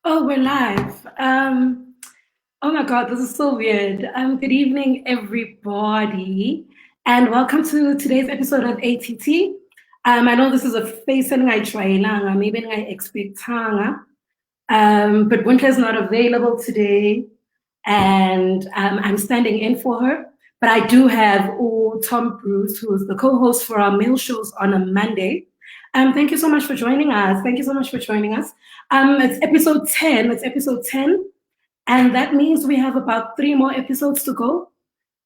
Oh, we're live. Oh my God, this is so weird. Good evening, everybody, and welcome to today's episode of ATT. I know this is a face and I try maybe I expect but Winter is not available today, and I'm standing in for her. But I do have Tom Bruce, who is the co-host for our mail shows on a Monday. Thank you so much for joining us. Thank you so much for joining us. It's episode 10. It's episode 10. And that means we have about 3 more episodes to go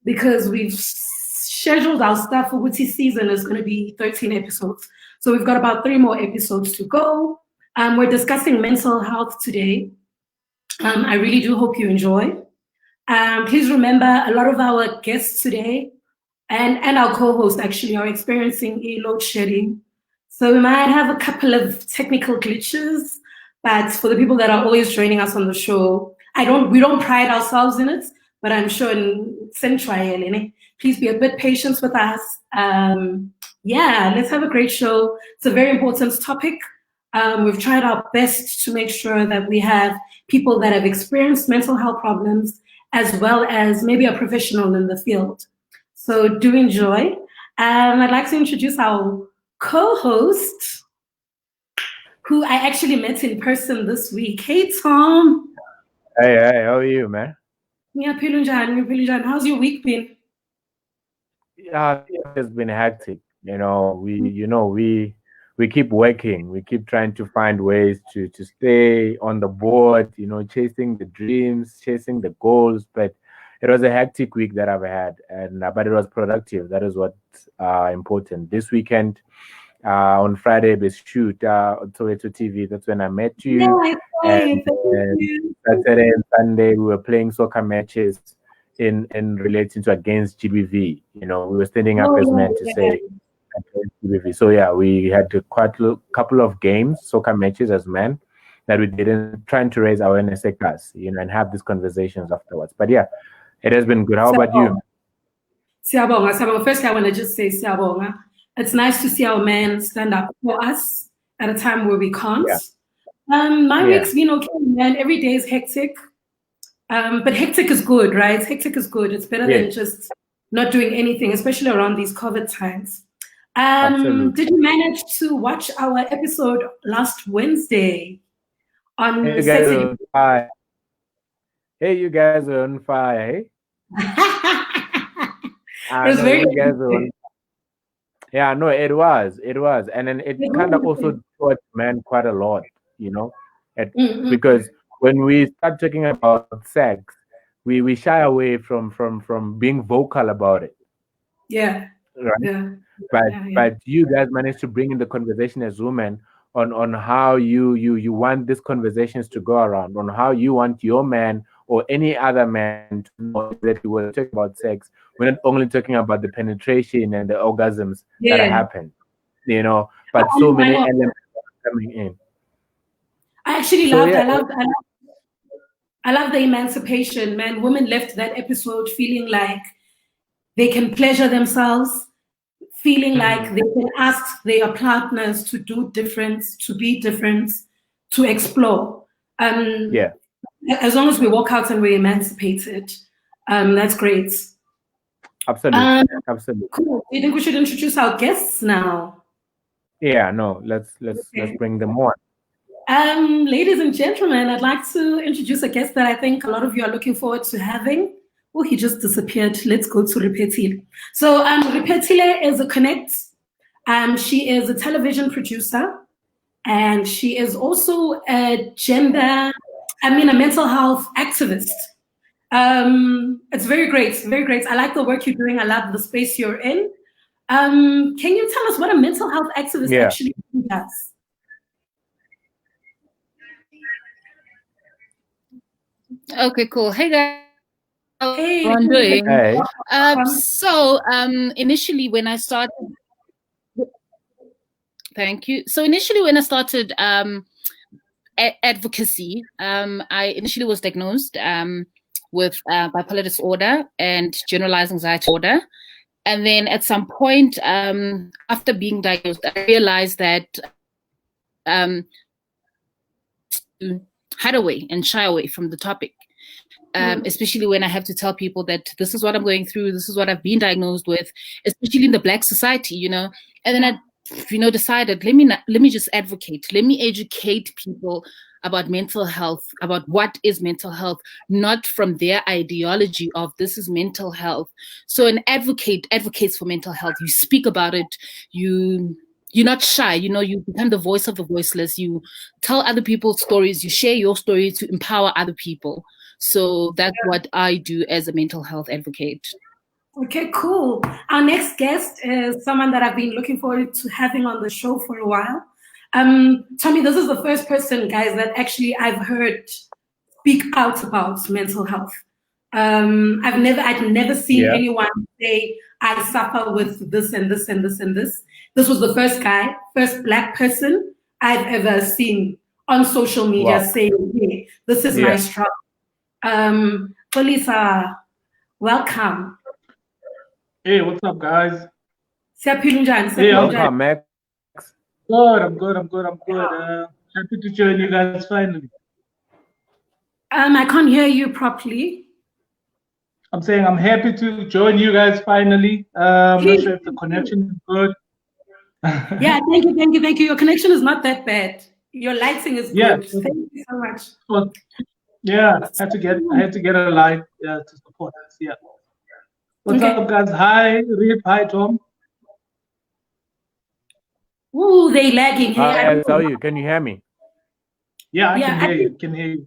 because we've scheduled our stuff for Woodsy season is going to be 13 episodes. So we've got about 3 more episodes to go. We're discussing mental health today. I really do hope you enjoy. Please remember, a lot of our guests today and our co-host actually are experiencing a load shedding. So we might have a couple of technical glitches, but for the people that are always joining us on the show, we don't pride ourselves in it, but I'm sure in Central, please be a bit patient with us. Let's have a great show. It's a very important topic. We've tried our best to make sure that we have people that have experienced mental health problems as well as maybe a professional in the field. So do enjoy. I'd like to introduce our co-host, who I actually met in person this week. Hey, Tom. Hey, how are you, man? Yeah, Pilunjan. How's your week been? Yeah, it's been hectic. We keep working. We keep trying to find ways to stay on the board. Chasing the dreams, chasing the goals. But it was a hectic week that I've had, and but it was productive. That is what's important. This weekend, on Friday, we shoot on Toledo TV. That's when I met you. Yeah, and Saturday and Sunday, we were playing soccer matches in relating to against GBV. We were standing up as men to say against GBV. So yeah, we had couple of games, soccer matches as men that we didn't trying to raise awareness like us, and have these conversations afterwards. But yeah, it has been good. How about you? Siyabonga. Firstly, I want to just say siyabonga. It's nice to see our men stand up for us at a time where we can't. My week's been okay, man. Every day is hectic. But hectic is good, right? Hectic is good. It's better than just not doing anything, especially around these COVID times. Did you manage to watch our episode last Wednesday on Saturday? Hey, you guys are on fire, hey? It was very good. Yeah, no, it was, and then it kind of also taught men quite a lot, because when we start talking about sex, we shy away from being vocal about it. Yeah. Right. Yeah. But you guys managed to bring in the conversation as women on how you want these conversations to go around, on how you want your man or any other man to know that we were talking about sex. We're not only talking about the penetration and the orgasms that happen, but so many elements coming in. I actually I love the emancipation, man. Women left that episode feeling like they can pleasure themselves, feeling like they can ask their partners to do different, to be different, to explore. As long as we walk out and we're emancipated, that's great. Absolutely. Cool. Do you think we should introduce our guests now? Yeah, no, let's bring them on. Ladies and gentlemen, I'd like to introduce a guest that I think a lot of you are looking forward to having. Oh, he just disappeared. Let's go to Ripetile. So Ripetile is a connect. She is a television producer, and she is also a mental health activist. It's very great, very great. I like the work you're doing. I love the space you're in. Can you tell us what a mental health activist actually does? Okay, cool. Hey guys. Hey, how are you doing? Hey. So initially when I started, thank you. So initially when I started advocacy, I initially was diagnosed with bipolar disorder and generalized anxiety disorder. And then at some point after being diagnosed, I realized that hide away and shy away from the topic. Especially when I have to tell people that this is what I'm going through, this is what I've been diagnosed with, especially in the Black society, you know. And then I, decided, let me just advocate, let me educate people about mental health, about what is mental health, not from their ideology of this is mental health. So an advocate advocates for mental health. You speak about it, you're not shy, you become the voice of the voiceless. You tell other people's stories, you share your story to empower other people. So that's what I do as a mental health advocate. Okay, cool. Our next guest is someone that I've been looking forward to having on the show for a while. Tommy, this is the first person, guys, that actually I've heard speak out about mental health. I'd never seen anyone say, I suffer with this and this and this and this. This was the first Black person I've ever seen on social media saying, hey, this is my struggle. Polisa, welcome. Hey, what's up, guys? Hey, welcome, Max. I'm good. Happy to join you guys finally. I can't hear you properly. I'm saying I'm happy to join you guys finally. I'm not sure if the connection is good. Yeah, thank you. Your connection is not that bad. Your lighting is good. Thank you so much. Well, yeah, I had to get a light to support us. Yeah. What's up, guys? Hi, Rip. Hi, Tom. Ooh, they lagging here. Hi, how are you? Can you hear me? Yeah, I can hear you.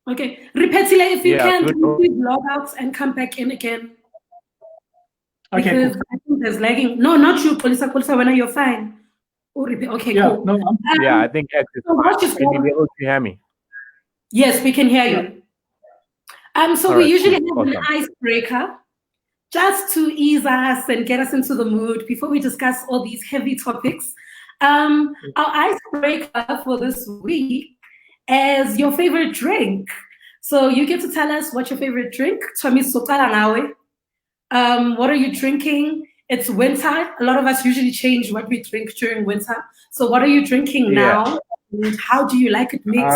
Okay, Ripetile, if you can, please log out and come back in again. Okay, because cool. I think there's lagging. No, not you, Polisa, when you're fine. Okay, cool. No, I think X is fine. Can you be able to hear me? Yes, we can hear you. So we usually have an icebreaker just to ease us and get us into the mood before we discuss all these heavy topics. Our icebreaker for this week is your favorite drink. So you get to tell us what's your favorite drink. What are you drinking? It's winter. A lot of us usually change what we drink during winter. So what are you drinking now? And how do you like it mixed?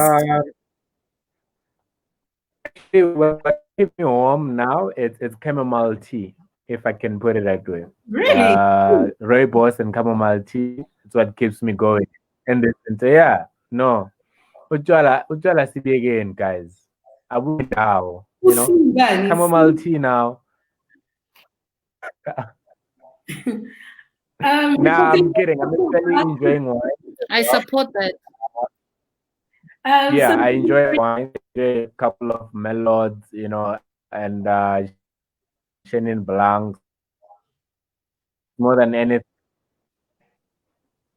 What keeps me warm now, it's chamomile tea, if I can put it that way. Really? Rooibos and chamomile tea. It's what keeps me going. And Ujala CB again, guys. I will now, chamomile tea now. I'm kidding. I'm really enjoying wine. I support that. I enjoy wine. I enjoy a couple of Melods, and Chenin Blanc. More than anything.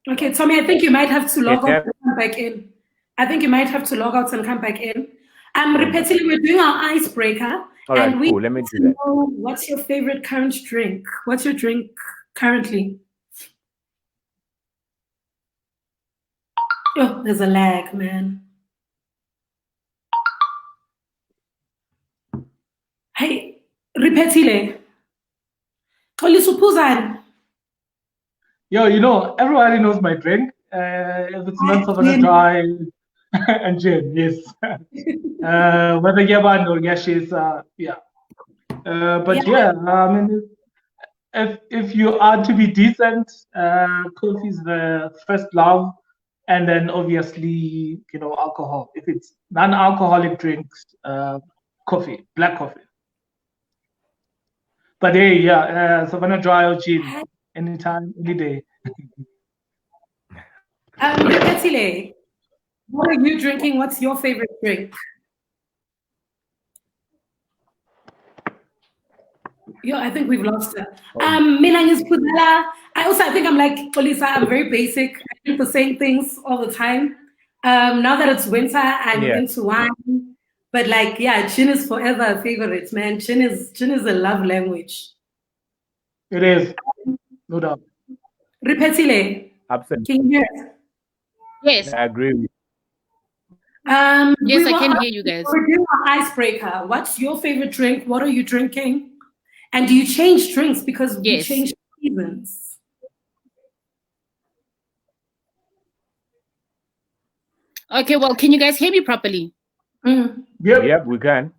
Okay, Tommy, I think you might have to log out and come back in. Repeatedly, we're doing our icebreaker. All right, cool. Let me do that. What's your favorite current drink? What's your drink currently? Oh, there's a lag, man. Hey, Ripetile. Yo, everybody knows my drink. If it's not Savannah Dry and gin, yes. Whether Yaban or Yashis, I mean, if you are to be decent, coffee is the first love, and then obviously, alcohol. If it's non-alcoholic drinks, coffee, black coffee. But hey, Savannah Dry or gin, anytime, any day. Petile, what are you drinking? What's your favorite drink? I think we've lost her. Milang is Pudala. I think I'm like Polisa. I'm very basic. I drink the same things all the time. Now that it's winter, I'm into wine. But gin is forever a favorite, man. Gin is a love language. It is, no doubt. Ripetile. Absolutely. Can you hear us? Yes. I agree with you. Yes, I can hear you guys. We're doing our icebreaker. What's your favorite drink? What are you drinking? And do you change drinks because we change seasons? Okay, well, can you guys hear me properly? Yep, we can.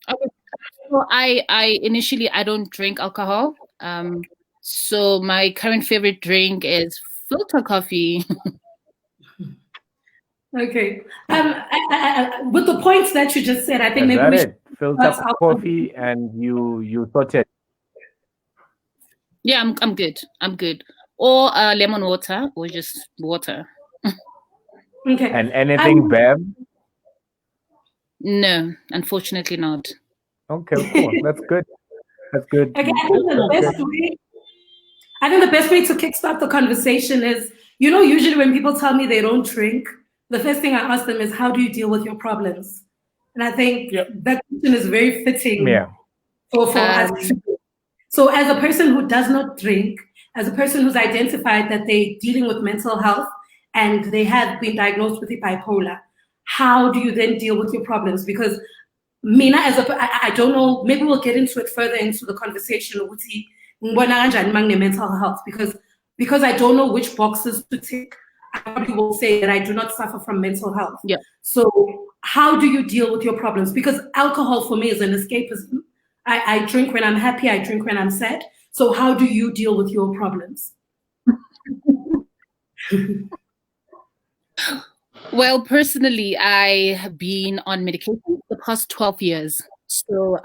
Okay. So I initially I don't drink alcohol. So my current favorite drink is filter coffee. Okay. With the points that you just said, I think Is maybe that we it? should Filter start out- coffee and you sorted. Yeah, I'm good. I'm good. Or lemon water or just water. Okay. And anything Bev? No, unfortunately not. Okay, cool. That's good. That's good. Okay, I think the best way to kickstart the conversation is, usually when people tell me they don't drink, the first thing I ask them is, how do you deal with your problems? And I think that question is very fitting for us. So as a person who does not drink, as a person who's identified that they're dealing with mental health and they have been diagnosed with bipolar, how do you then deal with your problems? Because Mina, I don't know, maybe we'll get into it further into the conversation with mental health, because I don't know which boxes to tick. I probably will say that I do not suffer from mental health. Yeah. So how do you deal with your problems? Because alcohol for me is an escapism. I drink when I'm happy, I drink when I'm sad. So how do you deal with your problems? Well, personally, I have been on medication for the past 12 years. So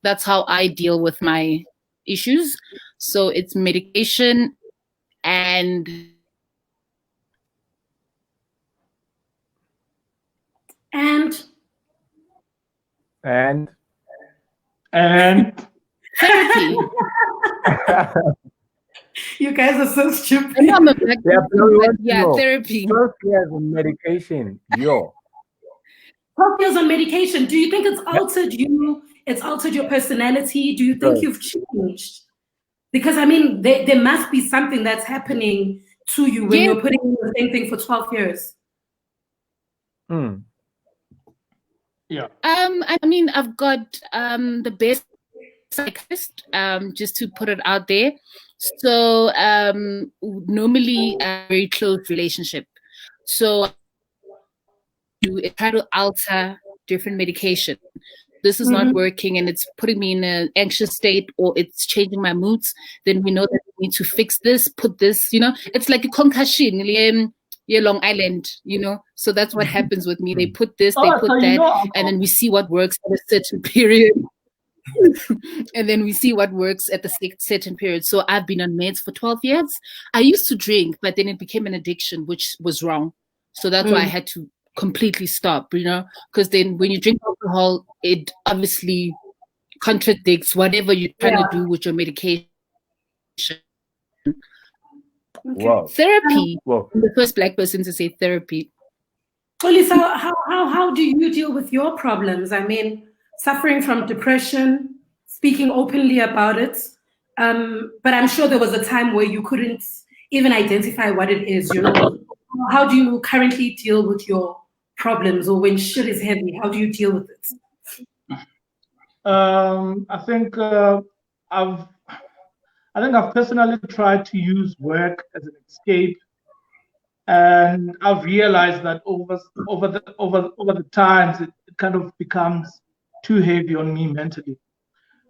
that's how I deal with my issues. So it's medication and therapy. You guys are so stupid. Therapy. 12 years on medication. 12 years on medication. Do you think it's altered you? It's altered your personality? Do you think you've changed? Because I mean, there must be something that's happening to you when you're putting in the same thing for 12 years. Yeah. I mean, I've got the best psychiatrist, just to put it out there. So normally a very close relationship. So you try to alter different medication. This is not working and it's putting me in an anxious state or it's changing my moods. Then we know that we need to fix this, put this, it's like a concussion. Long Island, so that's what happens with me. They put this, they put that, and then we see what works at a certain period. And then we see what works at the certain period. So I've been on meds for 12 years. I used to drink, but then it became an addiction, which was wrong. So that's why I had to completely stop, because then when you drink alcohol, it obviously contradicts whatever you're trying to do with your medication. Wow. Therapy. I'm the first Black person to say therapy. Well, Lisa, how do you deal with your problems? I mean, suffering from depression, speaking openly about it. But I'm sure there was a time where you couldn't even identify what it is, How do you currently deal with your problems, or when shit is heavy, how do you deal with it? I think I've personally tried to use work as an escape, and I've realized that over the times it kind of becomes too heavy on me mentally.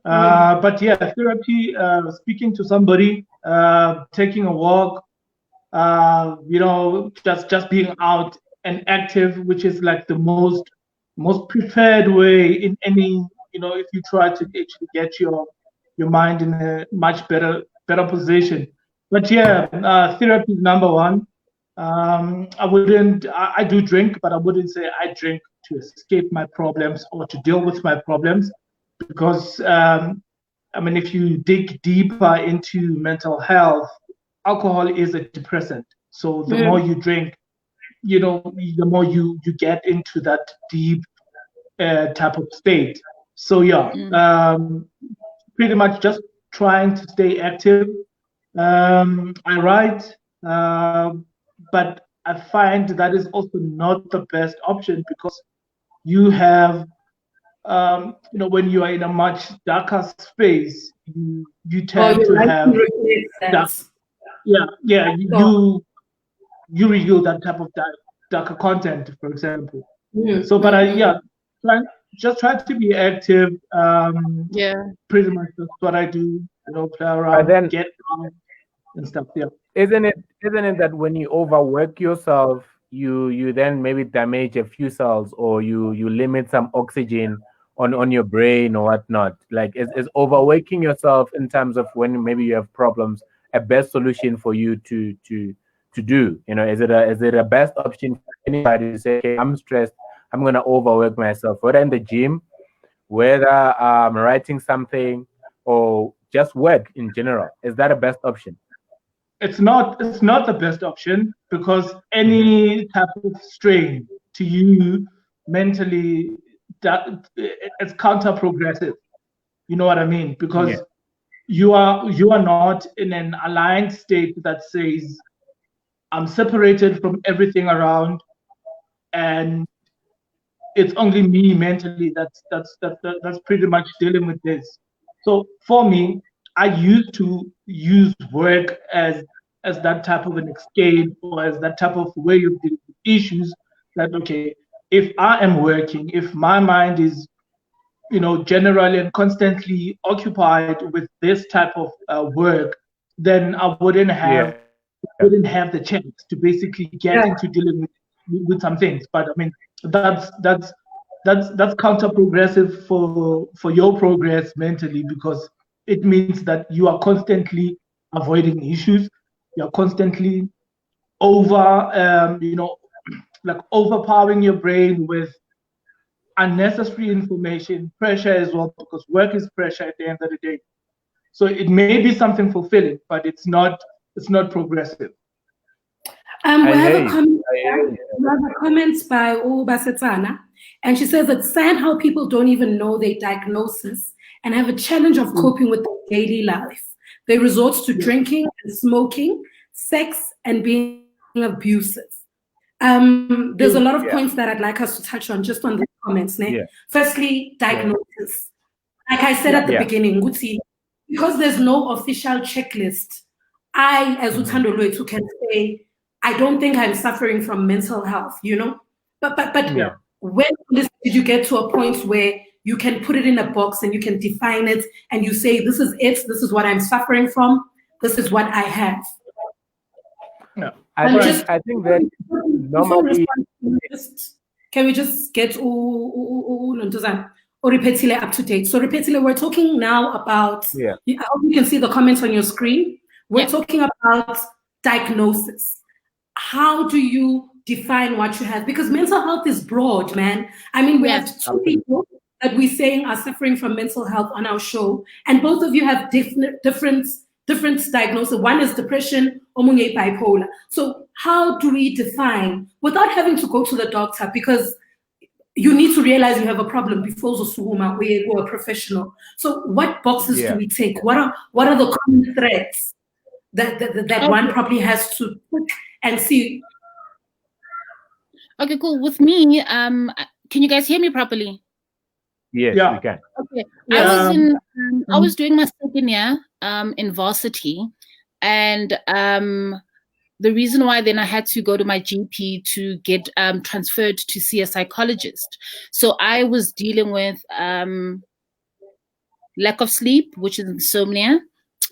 But yeah, therapy, speaking to somebody, taking a walk, just being out and active, which is like the most preferred way in any, if you try to actually get your mind in a much better position. But yeah, therapy is number one. I do drink, but I wouldn't say I drink to escape my problems or to deal with my problems, because if you dig deeper into mental health, alcohol is a depressant. So the more you drink, the more you get into that deep type of state. So yeah, pretty much just trying to stay active. I write, but I find that is also not the best option, because you have, when you are in a much darker space, you tend to have, you reveal that type of darker content, for example. Mm. So, but just try to be active. Pretty much that's what I do. Play around, get down, and stuff. Yeah. Isn't it that when you overwork yourself, you then maybe damage a few cells, or you limit some oxygen on your brain or whatnot? Like, is overworking yourself in terms of when maybe you have problems a best solution for you to do? Is it a best option for anybody to say, okay, I'm stressed, I'm gonna overwork myself, whether in the gym, whether I'm writing something, or just work in general? Is that a best option? It's not the best option, because any type of strain to you mentally, that it's counter-progressive. You know what I mean? Because you are not in an aligned state that says, I'm separated from everything around, and it's only me mentally that's pretty much dealing with this. So for me, I used to use work as that type of an escape, or as that type of way of dealing with issues. That, okay, if I am working, if my mind is generally and constantly occupied with this type of work, then I wouldn't have the chance to basically get into dealing with some things. But I mean, that's counter-progressive for your progress mentally, because it means that you are constantly avoiding issues. You're constantly overpowering your brain with unnecessary information, pressure as well, because work is pressure at the end of the day. So it may be something fulfilling, but it's not progressive. We have a comment by Basetsana, and she says it's sad how people don't even know their diagnosis and have a challenge of coping with their daily life. They resort to drinking and smoking, sex, and being abusive. There's a lot of points that I'd like us to touch on just on the comments. Firstly, diagnosis. Like I said at the beginning, because there's no official checklist, I, as Uthando Lwethu, can say, I don't think I'm suffering from mental health, But when did you get to a point where you can put it in a box and you can define it and you say, this is it, this is what I'm suffering from, this is what I have? I think that normally... Can we just get Oripetile up to date? So Oripetile, we're talking now about, I hope you can see the comments on your screen. We're talking about diagnosis. How do you define what you have? Because mental health is broad, man. I mean, we have two people that we're saying are suffering from mental health on our show, and both of you have different diagnoses. One is depression, omunye bipolar. So how do we define, without having to go to the doctor, because you need to realize you have a problem before Zosuhuma, where you are a professional. So what boxes do we take? What are the common threads that one probably has to put and see? Okay, cool. With me, can you guys hear me properly? Yes, we can. Okay. I was doing my second year in varsity, and the reason why then I had to go to my GP to get transferred to see a psychologist. So I was dealing with lack of sleep, which is insomnia,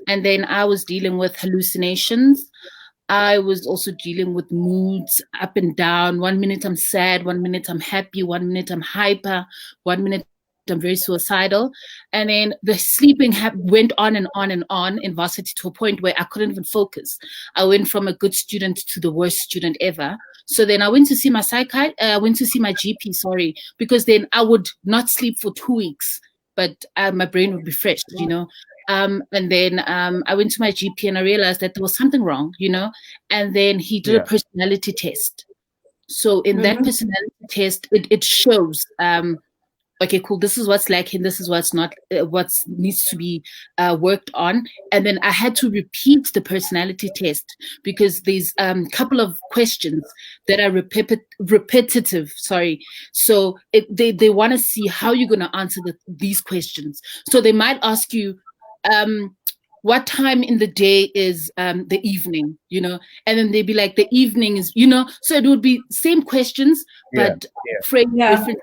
and then I was dealing with hallucinations. I was also dealing with moods up and down. 1 minute I'm sad, 1 minute I'm happy, 1 minute I'm hyper, 1 minute I'm very suicidal. And then the sleeping went on and on and on in varsity to a point where I couldn't even focus. I went from a good student to the worst student ever. So then I went to see my GP, because then I would not sleep for 2 weeks, but my brain would be fresh, and then I went to my GP and I realized that there was something wrong, and then he did a personality test. So in that personality test, it shows, okay, cool, this is what's lacking, this is what's not, what needs to be worked on. And then I had to repeat the personality test because there's a couple of questions that are repetitive. So they want to see how you're going to answer these questions. So they might ask you, what time in the day is the evening, you know? And then they'd be like, the evening is, you know? So it would be same questions, but framed different.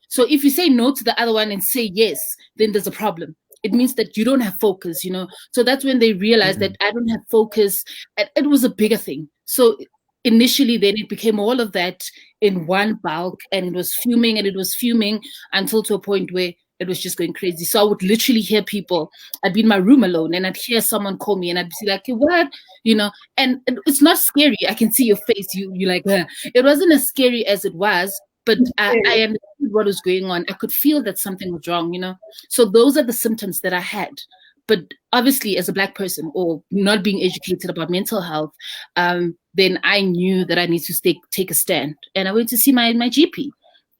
So if you say no to the other one and say yes, then there's a problem. It means that you don't have focus, you know? So that's when they realized that I don't have focus. And it was a bigger thing. So initially, then it became all of that in one bulk, and it was fuming and it was fuming until to a point where it was just going crazy. So I would literally hear people, I'd be in my room alone and I'd hear someone call me and I'd be like, hey, what? You know, and it's not scary. I can see your face. You're like, it wasn't as scary as it was, but I understood what was going on. I could feel that something was wrong, you know? So those are the symptoms that I had. But obviously, as a Black person or not being educated about mental health, then I knew that I need to take a stand. And I went to see my GP.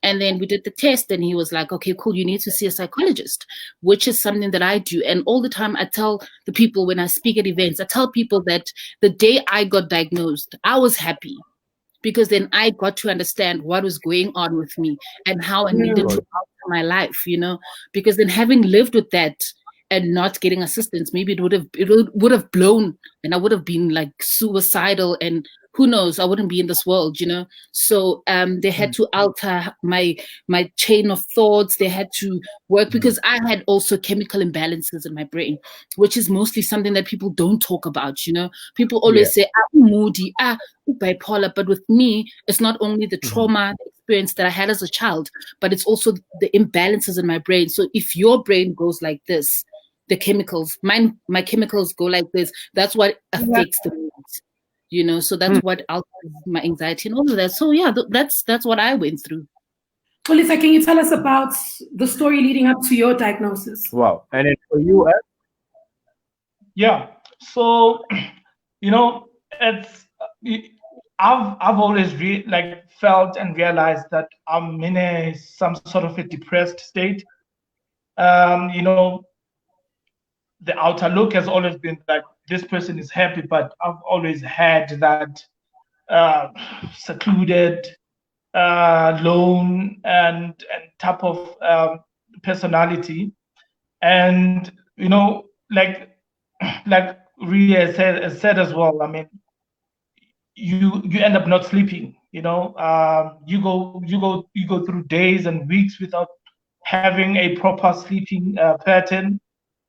And then we did the test and he was like, okay, cool, you need to see a psychologist, which is something that I do. And all the time I tell the people when I speak at events, I tell people that the day I got diagnosed, I was happy because then I got to understand what was going on with me and how I needed to alter my life, you know, because then having lived with that and not getting assistance, maybe it would have blown and I would have been like suicidal and who knows, I wouldn't be in this world, you know? So they had to alter my chain of thoughts. They had to work because I had also chemical imbalances in my brain, which is mostly something that people don't talk about, you know? People always say, I'm moody, bipolar. But with me, it's not only the trauma, the experience that I had as a child, but it's also the imbalances in my brain. So if your brain goes like this, the chemicals, my chemicals go like this, that's what affects the mood. You know, so that's what alters my anxiety and all of that. So yeah, that's what I went through. Well, Lisa, can you tell us about the story leading up to your diagnosis? Wow. And then for you, Yeah. So, you know, I've always felt and realized that I'm in some sort of a depressed state. You know, the outer look has always been like this person is happy, but I've always had that secluded, lone, and type of personality. And you know, like Ria said as well. I mean, you end up not sleeping. You know, you go through days and weeks without having a proper sleeping pattern.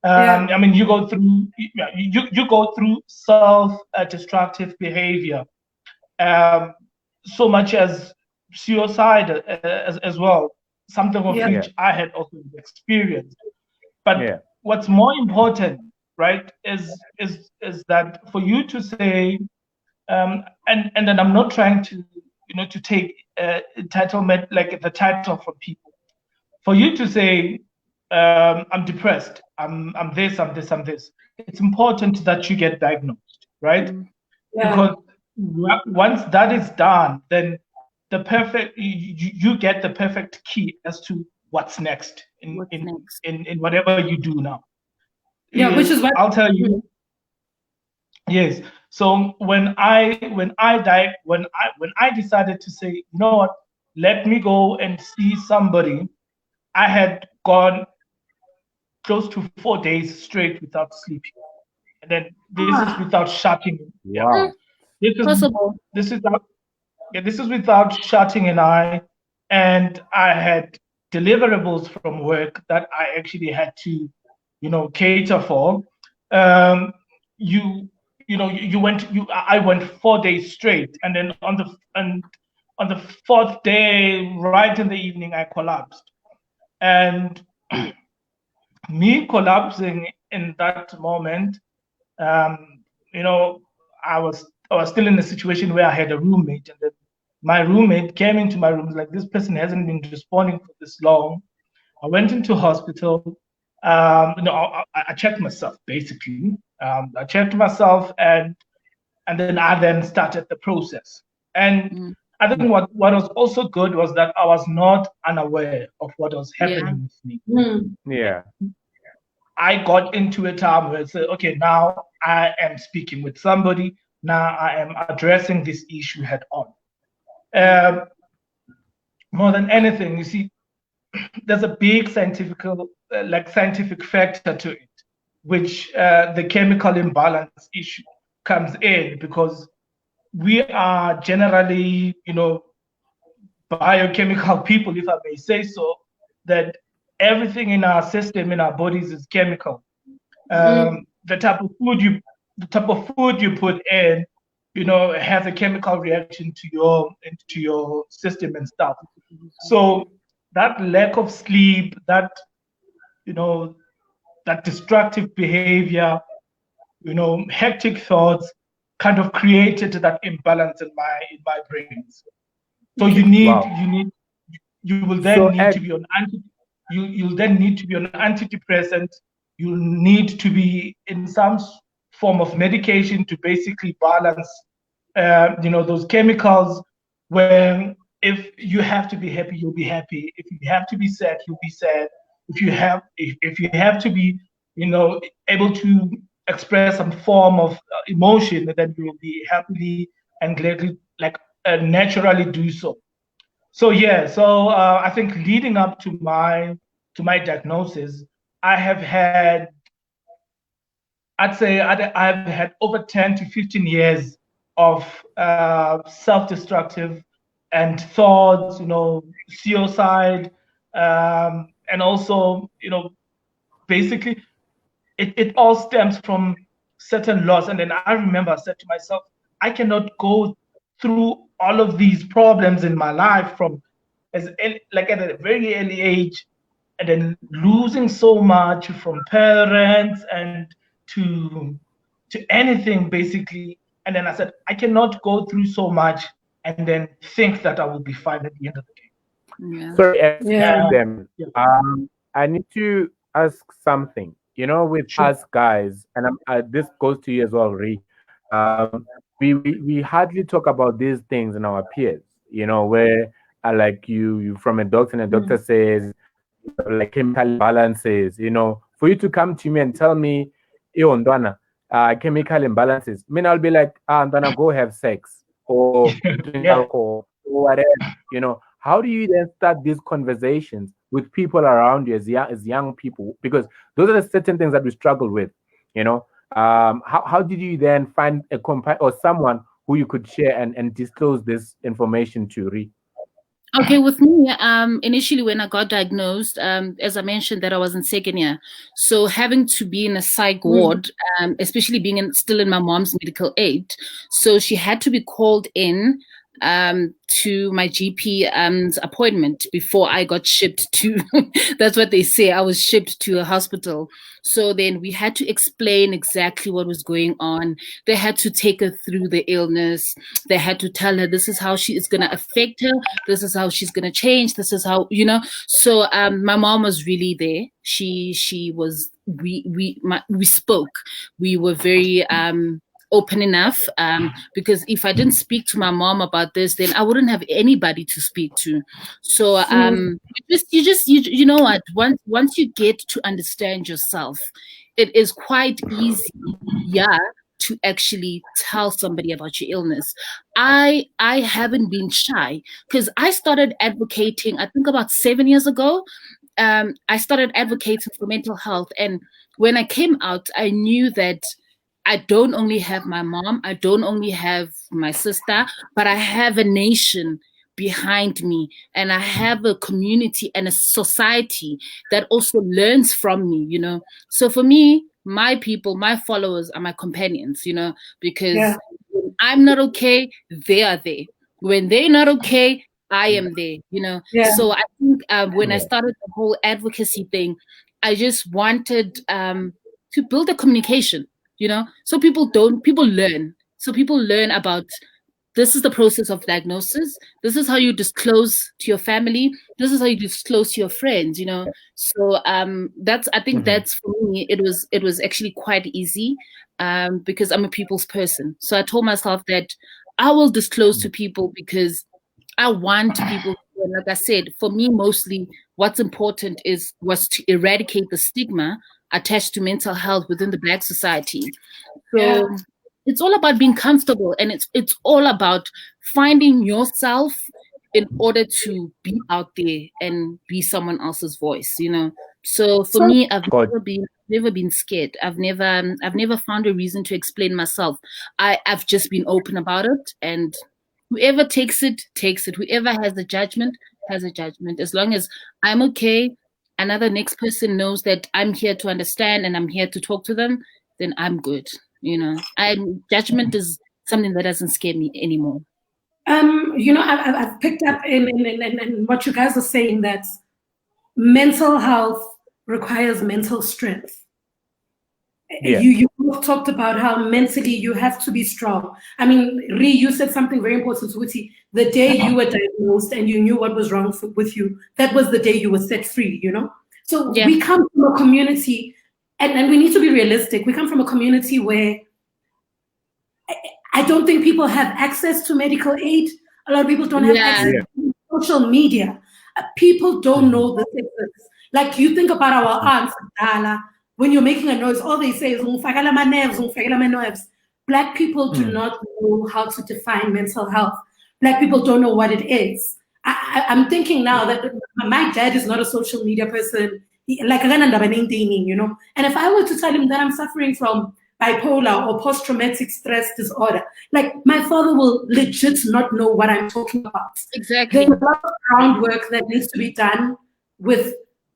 I mean, you go through self-destructive behavior, so much as suicide as well. Something of which I had also experienced. But what's more important, right, is that for you to say, and then I'm not trying to to take entitlement like the title from people. For you to say, I'm depressed, I'm this, I'm this, I'm this. It's important that you get diagnosed, right? Because once that is done, then you get the perfect key as to what's next in whatever you do now. Yeah, which is what I'll tell you. Yes. So when I decided to say, you know what, let me go and see somebody, I had gone close to 4 days straight without sleeping, and then this is without shutting. Wow. This is possible. This is without shutting an eye, and I had deliverables from work that I actually had to, cater for. I went 4 days straight, and then on the fourth day, right in the evening, I collapsed, and me collapsing in that moment, I was still in a situation where I had a roommate, and then my roommate came into my room like, this person hasn't been responding for this long. I went into hospital. I checked myself basically. I checked myself, and then I started the process. And I think what was also good was that I was not unaware of what was happening with me. Yeah. I got into a time where I said, okay, now I am speaking with somebody. Now I am addressing this issue head on. More than anything, you see, there's a big scientific factor to it. which the chemical imbalance issue comes in, because we are generally, biochemical people, if I may say so, that everything in our system, in our bodies, is chemical. The type of food you put in, has a chemical reaction to your system and stuff. So that lack of sleep, that destructive behavior, hectic thoughts, kind of created that imbalance in my brains. So you will then need to be on you'll then need to be on antidepressant. You'll need to be in some form of medication to basically balance, those chemicals. Where if you have to be happy, you'll be happy. If you have to be sad, you'll be sad. If you have to be, able to express some form of emotion, then you will be happily and gladly, naturally do so. So I think leading up to my diagnosis, I've had over 10 to 15 years of self-destructive and thoughts, suicide, and also, basically it all stems from certain loss. And then I remember I said to myself, I cannot go through all of these problems in my life at a very early age, and then losing so much from parents and to anything basically. And then I said, I cannot go through so much and then think that I will be fine at the end of the day. Yeah. Sorry, I need to ask something. With us guys, and this goes to you as well, Ree. We hardly talk about these things in our peers. Where like you from a doctor, and a doctor says like chemical imbalances. For you to come to me and tell me, Ndwana, chemical imbalances. I'll be like, Ndwana, go have sex or drink alcohol or whatever. How do you then start these conversations with people around you as young people? Because those are the certain things that we struggle with. How did you then find a or someone who you could share and disclose this information to, Ree? Okay, with me, initially when I got diagnosed, as I mentioned, that I was in second year, so having to be in a psych ward, especially being still in my mom's medical aid, so she had to be called in to my GP appointment before I got shipped to, that's what they say, I was shipped to a hospital. So then we had to explain exactly what was going on. They had to take her through the illness. They had to tell her this is how she is going to affect her. This is how she's going to change. This is how, So my mom was really there. She was, we spoke. We were very open enough, because if I didn't speak to my mom about this, then I wouldn't have anybody to speak to. So you know what, once you get to understand yourself, it is quite easy to actually tell somebody about your illness. I haven't been shy, because I started advocating, I think about 7 years ago. I started advocating for mental health, and when I came out, I knew that I don't only have my mom, I don't only have my sister, but I have a nation behind me, and I have a community and a society that also learns from me, So for me, my people, my followers are my companions, because when I'm not okay, they are there. When they're not okay, I am there, So I think when I started the whole advocacy thing, I just wanted to build a communication. So people learn. So people learn about, this is the process of diagnosis. This is how you disclose to your family. This is how you disclose to your friends, So I think that's, for me, it was actually quite easy, because I'm a people's person. So I told myself that I will disclose to people because I want people, like I said, for me, mostly what's important was to eradicate the stigma attached to mental health within the Black society. So it's all about being comfortable, and it's all about finding yourself in order to be out there and be someone else's voice, So for me, I've never been never been scared. I've never found a reason to explain myself. I've just been open about it, and whoever takes it, takes it. Whoever has a judgment has a judgment. As long as I'm okay, another next person knows that I'm here to understand and I'm here to talk to them, then I'm good. Judgment is something that doesn't scare me anymore. I've picked up in what you guys are saying, that mental health requires mental strength. Yeah. You both talked about how mentally you have to be strong. I mean, Ree, you said something very important, Swuti. The day you were diagnosed and you knew what was wrong with you, that was the day you were set free, So we come from a community, and we need to be realistic. We come from a community where I don't think people have access to medical aid. A lot of people don't have access to social media. People don't know the difference. Like, you think about our aunts, when you're making a noise, all they say is, "Ngifakela my nerves, ngifakela my nerves." Black people do not know how to define mental health. Black people don't know what it is. I'm thinking now that my dad is not a social media person. And if I were to tell him that I'm suffering from bipolar or post-traumatic stress disorder, like, my father will legit not know what I'm talking about. Exactly. There's a lot of groundwork that needs to be done with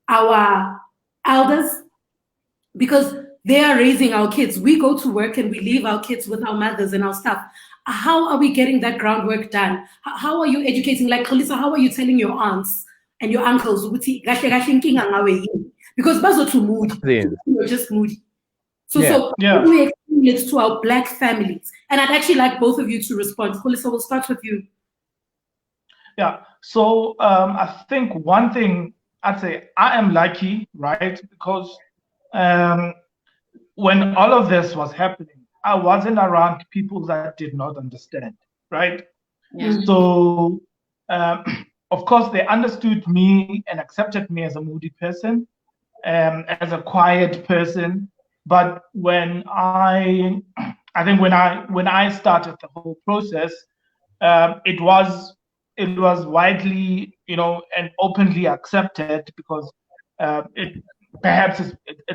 our elders, because they are raising our kids. We go to work and we leave our kids with our mothers and our stuff. How are we getting that groundwork done? How are you educating? Like, Khalisa, how are you telling your aunts and your uncles? Because you're just moody. So how do we explain it to our Black families? And I'd actually like both of you to respond. Khalisa, we'll start with you. Yeah. So I think one thing I'd say, I am lucky, right? Because when all of this was happening, I wasn't around people that did not understand, right? Yeah. So, of course, they understood me and accepted me as a moody person, as a quiet person. But when I started the whole process, it was widely, and openly accepted, because it's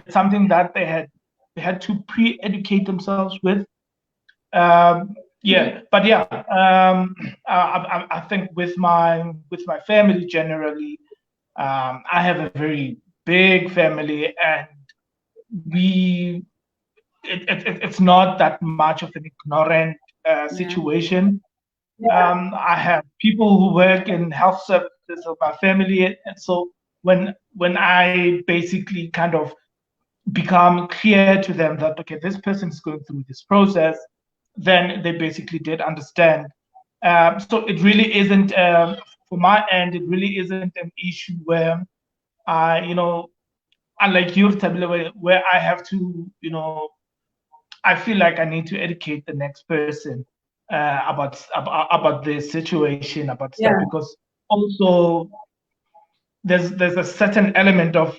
something that they had to pre-educate themselves with. I think with my family generally, I have a very big family, and it's not that much of an ignorant situation. I have people who work in health services of my family, and so when I basically kind of become clear to them that, okay, this person is going through this process, then they basically did understand. So it really isn't, for my end, it really isn't an issue where unlike you, Tabile, where I have to, I feel like I need to educate the next person about the situation, about stuff, because also there's a certain element of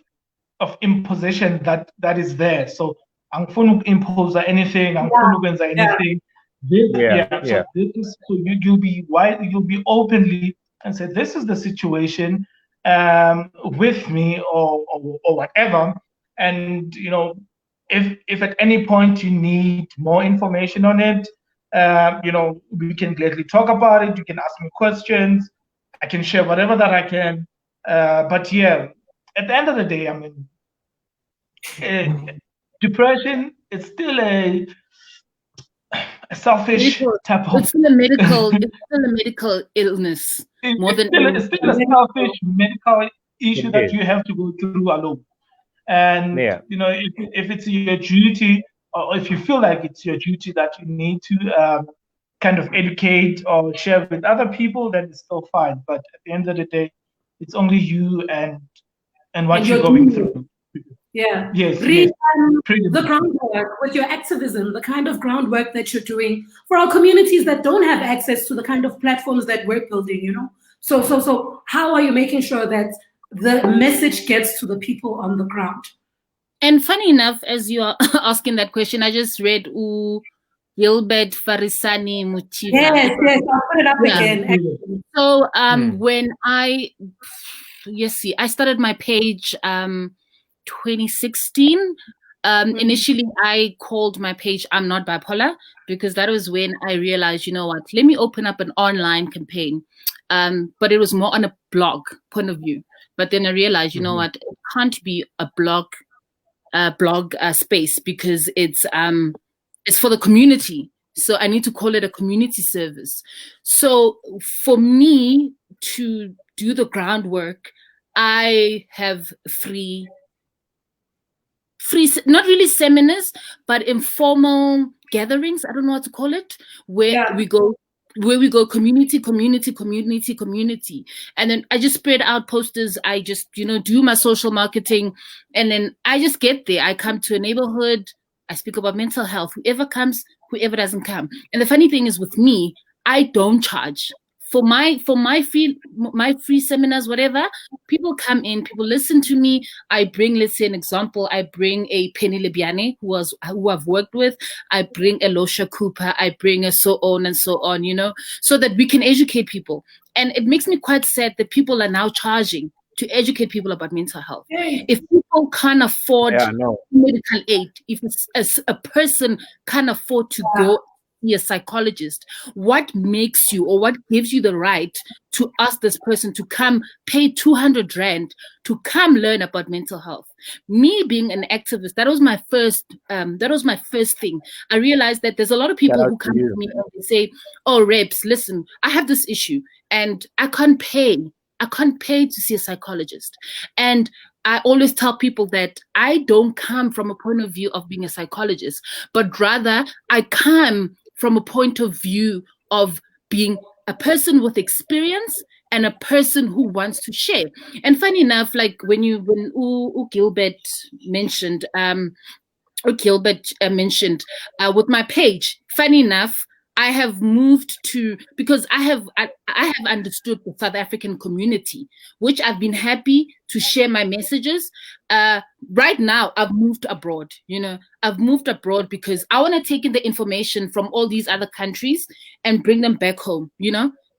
imposition that is there. So I'm going to impose anything. I'm going to anything. So you'll be openly and say, this is the situation with me or whatever. And if at any point you need more information on it, we can gladly talk about it. You can ask me questions. I can share whatever that I can. But yeah, at the end of the day, I mean, depression is still a selfish type of. It's still a medical illness. It's still a selfish medical issue that you have to go through alone. And if it's your duty, or if you feel like it's your duty that you need to kind of educate or share with other people, then it's still fine. But at the end of the day, it's only you and what you're going through. Yeah. Yes. The groundwork with your activism, the kind of groundwork that you're doing for our communities that don't have access to the kind of platforms that we're building, So how are you making sure that the message gets to the people on the ground? And funny enough, as you are asking that question, I just read Gilbert Farisani Muchiva. Yes, I'll put it up again. Actually. So when I started my page 2016. Initially, I called my page I'm Not Bipolar, because that was when I realized, you know what, let me open up an online campaign. But it was more on a blog point of view. But then I realized, you know what, it can't be a blog space, because it's for the community. So I need to call it a community service. So for me to do the groundwork, I have free, not really seminars, but informal gatherings. I don't know what to call it, where we go community, and then I just spread out posters. I just, do my social marketing, and then I just get there. I come to a neighborhood, I speak about mental health, whoever comes, whoever doesn't come. And the funny thing is, with me, I don't charge for my free seminars, whatever. People come in, people listen to me. I bring, let's say an example, I bring a Penny Lebiane who I've worked with. I bring a Losha Cooper. I bring a so on and so on, so that we can educate people. And it makes me quite sad that people are now charging to educate people about mental health. If people can't afford medical aid, if a person can't afford to go be a psychologist, what makes you, or what gives you the right to ask this person to come pay 200 rand to come learn about mental health? Me being an activist, that was my first thing. I realized that there's a lot of people who come to me and they say, oh, Reps, listen, I have this issue and I can't pay to see a psychologist. And I always tell people that I don't come from a point of view of being a psychologist, but rather I come from a point of view of being a person with experience and a person who wants to share. And funny enough, like when Gilbert mentioned, with my page, funny enough, I have moved to, because I have understood the South African community, which I've been happy to share my messages. Right now, I've moved abroad. I've moved abroad because I want to take in the information from all these other countries and bring them back home.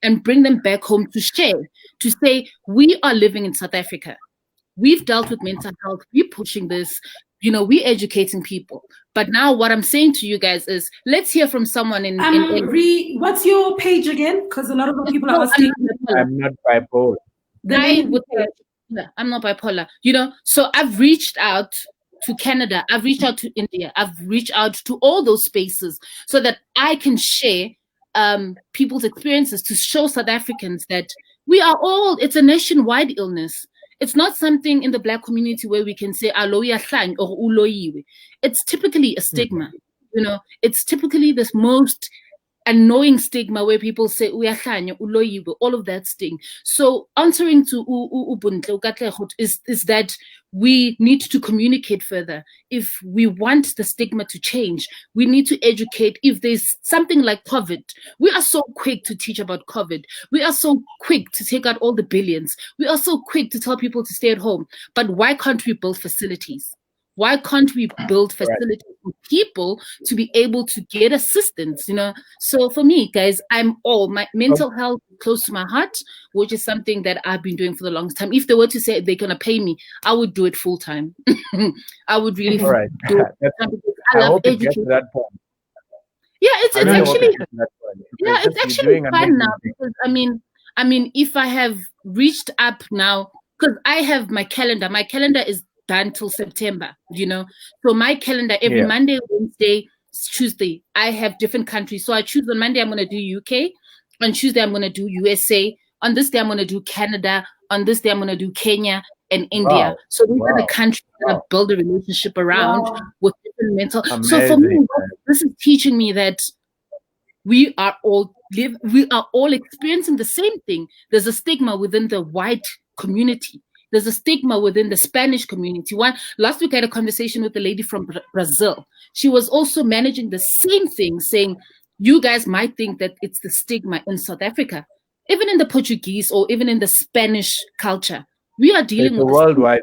And bring them back home to share, to say we are living in South Africa. We've dealt with mental health. We're pushing this. We're educating people. But now what I'm saying to you guys is, let's hear from someone in what's your page again? Because a lot of people are asking. I'm not bipolar. I'm not bipolar. So I've reached out to Canada. I've reached out to India. I've reached out to all those spaces so that I can share people's experiences, to show South Africans that it's a nationwide illness. It's not something in the Black community where we can say aloya hlang or uloyiwe. It's typically a stigma. It's typically this most annoying stigma where people say uyahlanya, uloyiwe, all of that sting. So answering to Ubuntle is that we need to communicate further. If we want the stigma to change, we need to educate. If there's something like COVID, we are so quick to teach about COVID. We are so quick to take out all the billions. We are so quick to tell people to stay at home. But why can't we build facilities? Why can't we build facilities for people to be able to get assistance? So for me, guys, my mental health close to my heart, which is something that I've been doing for the longest time. If they were to say they're gonna pay me, I would do it full time. I would really do it. I love education. Yeah, it's actually fun now, because I mean, if I have reached up now, because I have my calendar. My calendar is done till September, So my calendar, every Monday, Wednesday, Tuesday, I have different countries. So I choose on Monday, I'm going to do UK. On Tuesday, I'm going to do USA. On this day, I'm going to do Canada. On this day, I'm going to do Kenya and India. Wow. So these are the countries that I've built a relationship around with different mental. Amazing. So for me, this is teaching me that we are all experiencing the same thing. There's a stigma within the white community. There's a stigma within the Spanish community. Last week I had a conversation with a lady from Brazil. She was also managing the same thing, saying, you guys might think that it's the stigma in South Africa. Even in the Portuguese or even in the Spanish culture, we are dealing with worldwide.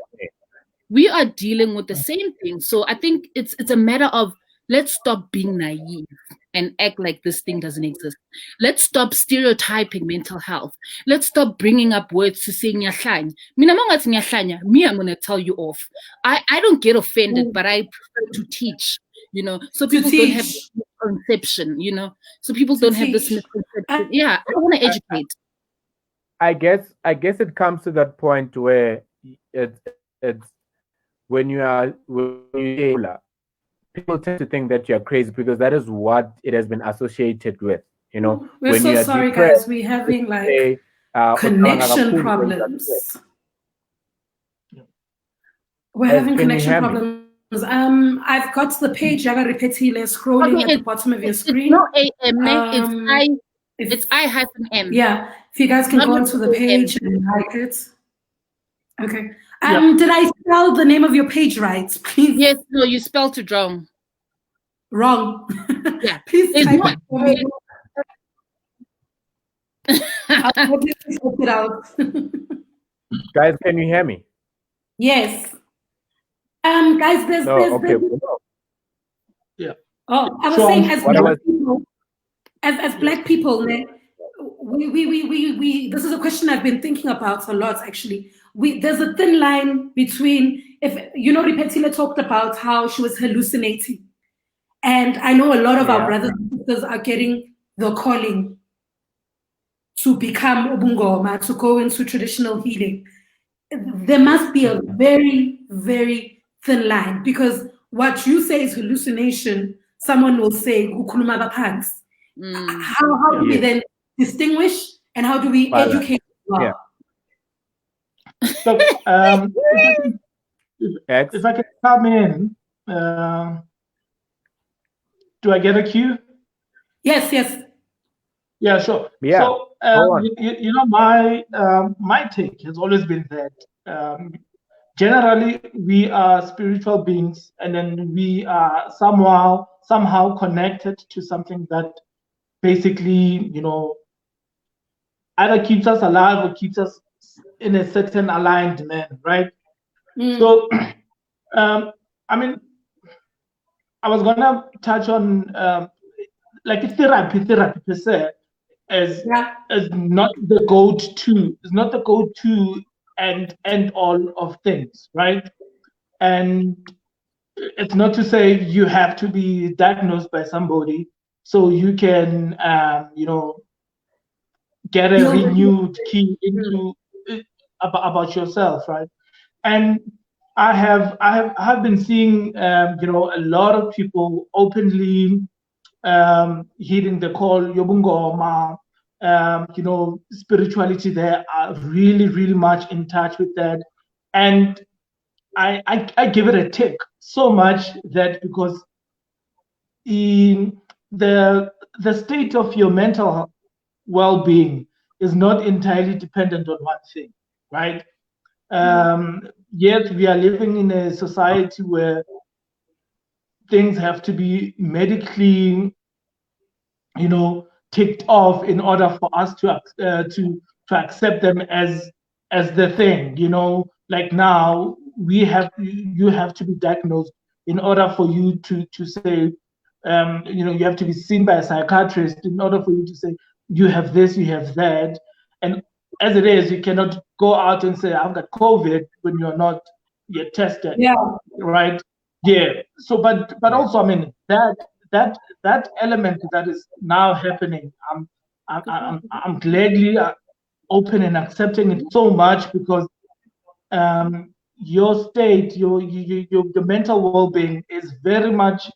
We are dealing with the same thing. So I think it's a matter of, let's stop being naive. and act like this thing doesn't exist. Let's stop stereotyping mental health. Let's stop bringing up words to say ngiyahlanya. Mina mangathi ngiyahlanya, me, I'm going to tell you off. I don't get offended, but I prefer to teach, so people don't have this misconception, so people don't have this misconception. Yeah, I want to educate. I guess it comes to that point where it's when you people tend to think that you're crazy because that is what it has been associated with. We're when so you are sorry, depressed, guys. We're having connection problems. We're having connection problems. I've got the page Yaga Repetile scrolling at the bottom of your screen. It's no AM, it's I-M. Yeah, if you guys can go onto the page and like it. Okay. Did I spell the name of your page right? Please. Yes, no, you spelled it wrong. Wrong. Yeah. Please type it for me. I'll sort it out. Guys, can you hear me? Yes. Guys, there's yeah. Oh, I was saying as black people, we this is a question I've been thinking about a lot actually. There's a thin line between, if Ripetile talked about how she was hallucinating. And I know a lot of our brothers and sisters are getting the calling to become Ubungoma, to go into traditional healing. There must be a very, very thin line, because what you say is hallucination, someone will say ukhuluma baphansi. How do we then distinguish, and how do we educate well? Yeah. So, if I can come in, do I get a cue? Yes. Yeah, sure. Yeah. So, my take has always been that generally we are spiritual beings, and then we are somehow connected to something that basically, either keeps us alive or keeps us in a certain aligned manner, right? So, I was gonna touch on therapy per se as not the go-to, and all of things, right? And it's not to say you have to be diagnosed by somebody so you can, get a renewed key into about yourself, right? And I have been seeing, a lot of people openly heeding the call, Yobungoma, spirituality there are really, really much in touch with that. And I give it a tick so much that because in the state of your mental well-being is not entirely dependent on one thing, right? Yet we are living in a society where things have to be medically, ticked off in order for us to accept them as the thing. Like now you have to be diagnosed in order for you to say, you have to be seen by a psychiatrist in order for you to say you have this, you have that. And as it is, you cannot go out and say I've got COVID when you're not yet tested. Yeah. Right. Yeah. So, but also, that element that is now happening, I'm gladly open and accepting it so much, because your state, your mental well-being is very much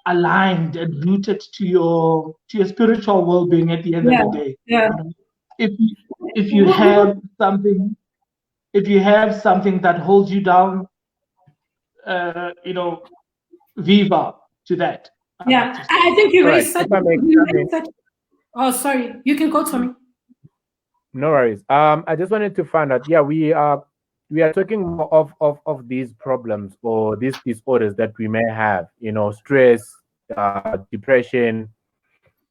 aligned and rooted to your spiritual well-being at the end of the day. Yeah. If you have something that holds you down, viva to that. Yeah, I think you raised such. Oh, sorry. You can go, Tommy. No worries. I just wanted to find out. Yeah, we are talking more of these problems or these disorders that we may have. Stress, depression,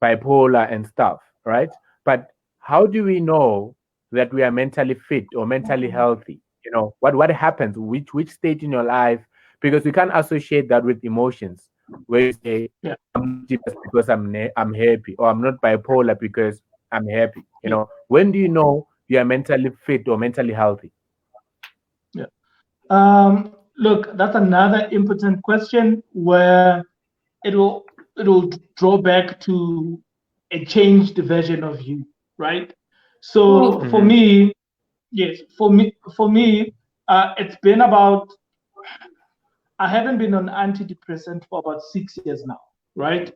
bipolar, and stuff, right? But how do we know that we are mentally fit or mentally healthy? What happens? Which state in your life? Because we can't associate that with emotions. where you say, Yeah. I'm depressed because I'm happy, or I'm not bipolar because I'm happy. You know, when do you know you are mentally fit or mentally healthy? Yeah. Look, that's another important question where it will draw back to a changed version of you, right? So for me, yes, for me, it's been about, I haven't been on antidepressant for about 6 years now, right?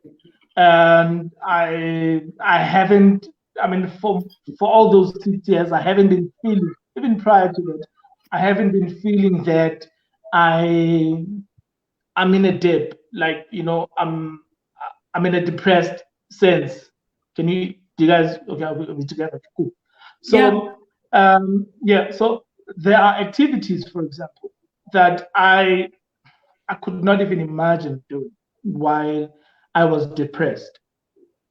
And I haven't, I mean, for all those 6 years, I haven't been feeling, even prior to that, I haven't been feeling that I'm in a dip, like, you know, I'm in a depressed sense. Do you guys, okay, are we together? Cool. So, yeah, so there are activities, for example, that I could not even imagine doing while I was depressed.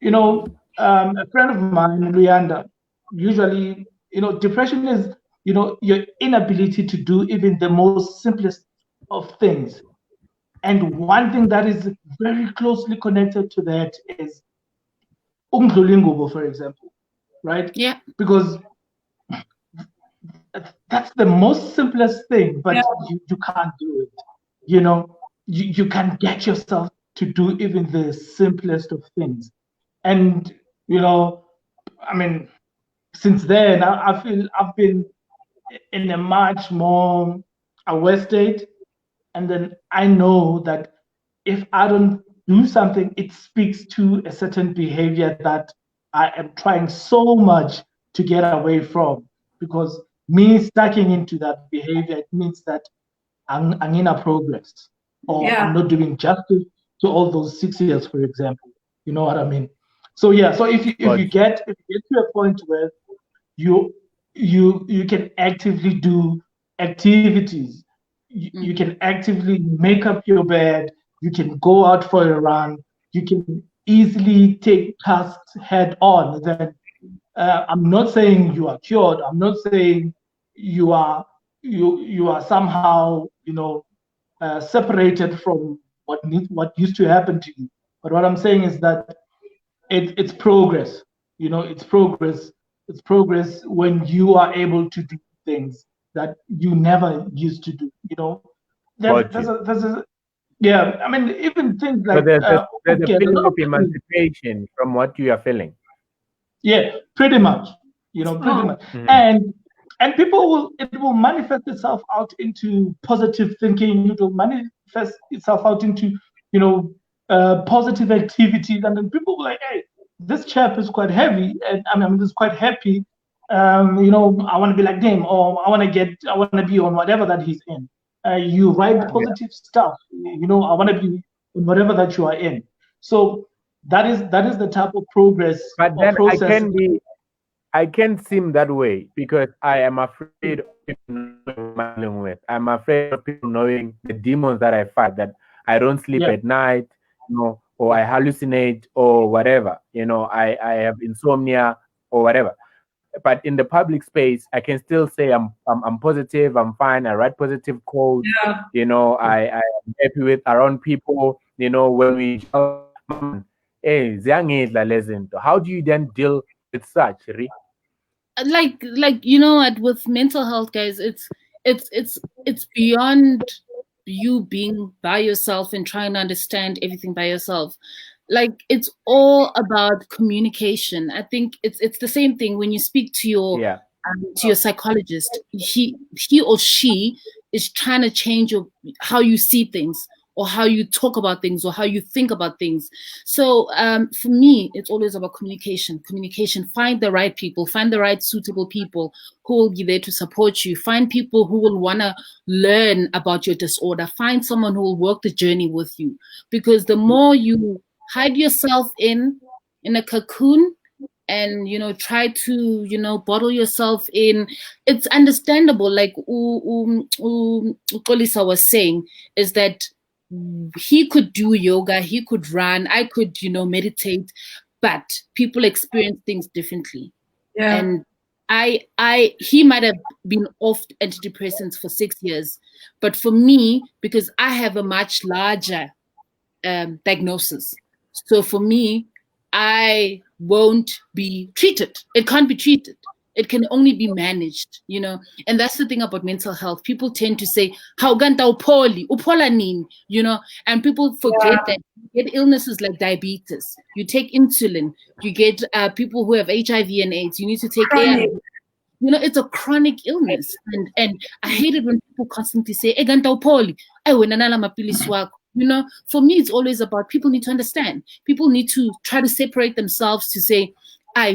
You know, a friend of mine, Luyanda, usually, you know, depression is, you know, your inability to do even the most simplest of things. And one thing that is very closely connected to that is umdlulingubo, for example, right? Yeah. Because that's the most simplest thing, but you can't do it. You know, you can get yourself to do even the simplest of things. And, you know, I mean, since then, I feel I've been in a much more aware state. And then I know that if I don't do something, it speaks to a certain behavior that I am trying so much to get away from. Because me stacking into that behavior, it means that I'm in a progress, or I'm not doing justice to all those 6 years, for example. You know what I mean? So yeah, so if you get to a point where you can actively do activities, you can actively make up your bed, you can go out for a run, you can easily take tasks head on, then I'm not saying you are cured, I'm not saying you are somehow, you know, separated from what used to happen to you. But what I'm saying is that it's progress. You know, it's progress. It's progress when you are able to do things that you never used to do. You know, there's a yeah. I mean, even things like So there's a okay, feeling of emancipation from what you are feeling. Yeah, pretty much. You know, pretty much. And it will manifest itself out into positive thinking. It will manifest itself out into, you know, positive activities. And then people will like, hey, this chap is quite heavy, and I mean, he's quite happy. You know, I want to be like him, or I want to be on whatever that he's in. You write positive stuff. You know, I want to be in whatever that you are in. So that is the type of progress. But or then process. I can seem that way because I am afraid of people knowing with. I'm afraid of people knowing the demons that I fight, that I don't sleep at night, you know, or I hallucinate or whatever. You know, I have insomnia or whatever. But in the public space, I can still say I'm positive, I'm fine. I write positive quotes. You know, I am happy with around people. You know, when we hey, how do you then deal with such, Ri? Like you know what, with mental health, guys, it's beyond you being by yourself and trying to understand everything by yourself. Like, it's all about communication. I think it's the same thing when you speak to your psychologist. He or she is trying to change how you see things, or how you talk about things, or how you think about things. So for me, it's always about communication. Find the right people, find the right suitable people who will be there to support you. Find people who will want to learn about your disorder. Find someone who will work the journey with you. Because the more you hide yourself in a cocoon, and, you know, try to, you know, bottle yourself in, it's understandable. Like Kolisa was saying, is that he could do yoga, he could run, I could, you know, meditate, but people experience things differently. And he might have been off antidepressants for 6 years, but for me, because I have a much larger diagnosis. So for me, I won't be treated. It can't be treated. It can only be managed, you know. And that's the thing about mental health. People tend to say, "How ganta upola nin," you know, and people forget that you get illnesses like diabetes. You take insulin. You get people who have HIV and AIDS. You need to take ARV. You know, it's a chronic illness, and I hate it when people constantly say, "Eh, ganta upoli, ay wena nala mapilisi wako." You know, for me, it's always about people need to understand. People need to try to separate themselves to say,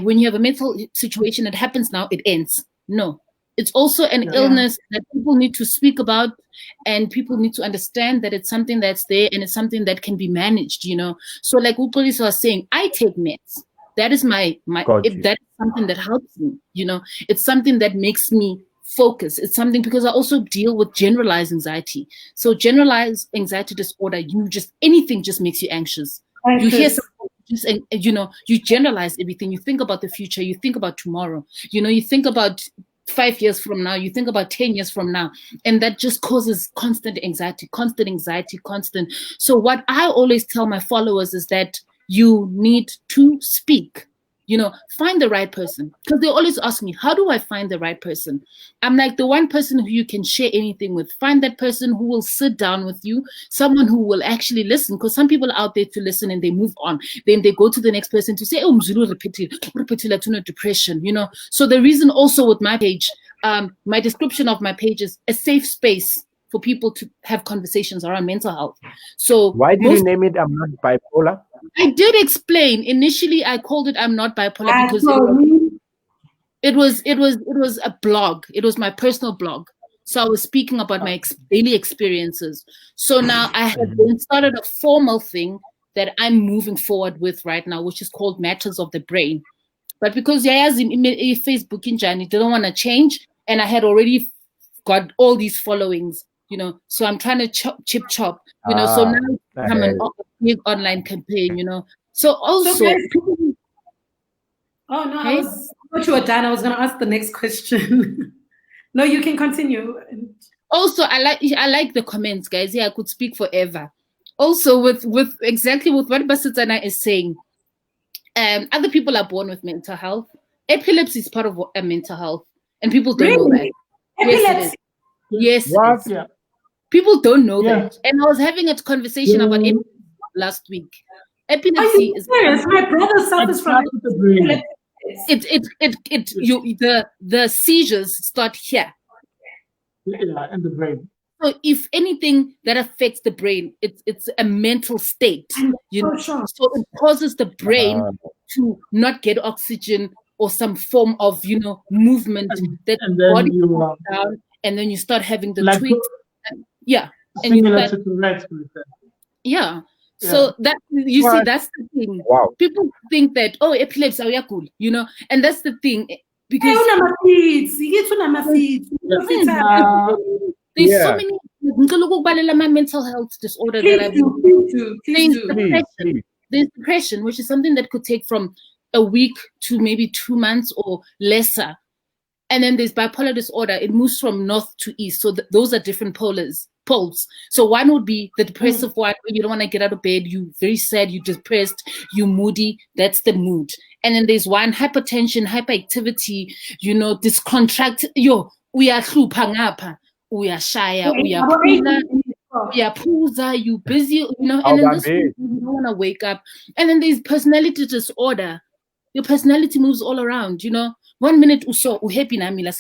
when you have a mental situation that happens now, it ends. No, it's also an illness that people need to speak about, and people need to understand that it's something that's there and it's something that can be managed, you know. So like police are saying, I take meds. That is that is something that helps me, you know. It's something that makes me focus. It's something because I also deal with generalized anxiety. So generalized anxiety disorder, anything just makes you anxious. You hear something, you know, you generalize everything. You think about the future. You think about tomorrow. You know, you think about 5 years from now. You think about 10 years from now. And that just causes constant anxiety. So what I always tell my followers is that you need to speak. You know, find the right person. Because they always ask me, how do I find the right person? I'm like, the one person who you can share anything with. Find that person who will sit down with you, someone who will actually listen. Because some people are out there to listen and they move on. Then they go to the next person to say, oh, Mzulu repeated depression, you know. So the reason also with my page, my description of my page is a safe space for people to have conversations around mental health. So why did you name it I'm Not Bipolar? I did explain. Initially, I called it "I'm Not Bipolar" because it was a blog. It was my personal blog. So I was speaking about my daily experiences. So now I have then started a formal thing that I'm moving forward with right now, which is called Matters of the Brain. But because Facebook in January didn't want to change, and I had already got all these followings, you know, so I'm trying to chop, you know. So now I'm a big online campaign, you know. So also, I thought you were done. I was going to ask the next question. No, you can continue. Also, I like the comments, guys. Yeah, I could speak forever. Also, with what Basitana is saying, other people are born with mental health. Epilepsy is part of a mental health, and people don't know that. Epilepsy. Yes, it is. People don't know that. And I was having a conversation about epilepsy last week. Epilepsy is serious. My brother suffers from epilepsy. The seizures start here. Yeah, in the brain. So if anything that affects the brain, it's a mental state. You know? So it causes the brain to not get oxygen or some form of, you know, movement that the body goes down, and then you start having the tweaks. Similar to Tourette's. So that you see, that's the thing. Wow. People think that epilepsy are cool, you know, and that's the thing because there's so many mental health disorders that there's depression, which is something that could take from a week to maybe 2 months or lesser. And then there's bipolar disorder. It moves from north to east. So those are different poles. So one would be the depressive one, where you don't want to get out of bed. You're very sad. You're depressed. You're moody. That's the mood. And then there's one hypertension, hyperactivity, you know, discontract. We are pangapa. We are shy. We are puza. You busy, you know. And then this one, you don't want to wake up. And then there's personality disorder. Your personality moves all around, you know. 1 minute happy na mila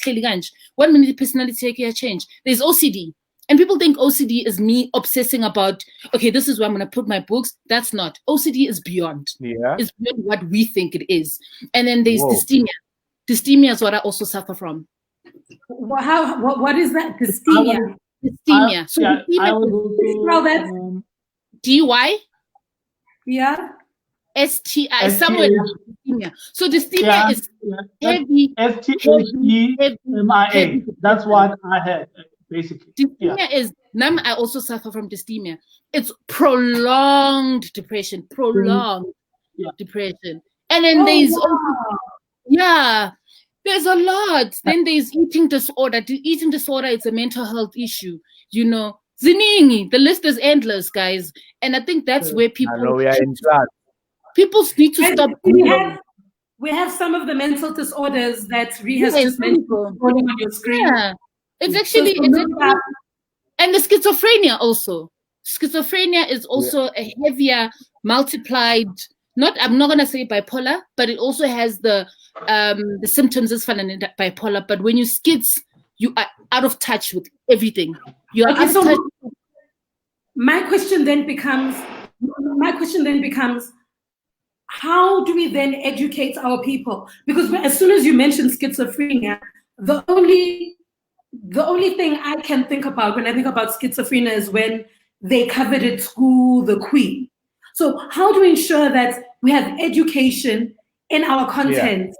1 minute personality change. There's OCD. And people think OCD is me obsessing about, okay, this is where I'm going to put my books. That's not. OCD is beyond. Yeah. It's beyond what we think it is. And then there's dysthymia. Dysthymia is what I also suffer from. What is that? Dysthymia. Dysthymia. So dysthymia DY? Yeah. STI, somewhere dysthymia. So dysthymia is heavy. STHEMIA. That's what I had, basically. Dysthymia is, I also suffer from dysthymia. It's prolonged depression. Depression. And then there's there's a lot. Then there's eating disorder. The eating disorder is a mental health issue. You know, Ziningi, the list is endless, guys. And I think that's where I know we are in class. people need to And stop we have some of the mental disorders that Ree has Yes, just mentioned scrolling on your screen. Yeah, it's So actually, look up. and the schizophrenia also. Schizophrenia is also a heavier multiplied. I'm not gonna say bipolar, but it also has the symptoms as fun and bipolar. But when you schiz, you are out of touch with everything. You are Okay, out of so touch. my question then becomes, how do we then educate our people? Because as soon as you mention schizophrenia, the only thing I can think about when I think about schizophrenia is when they covered at school the Queen. So how do we ensure that we have education in our content,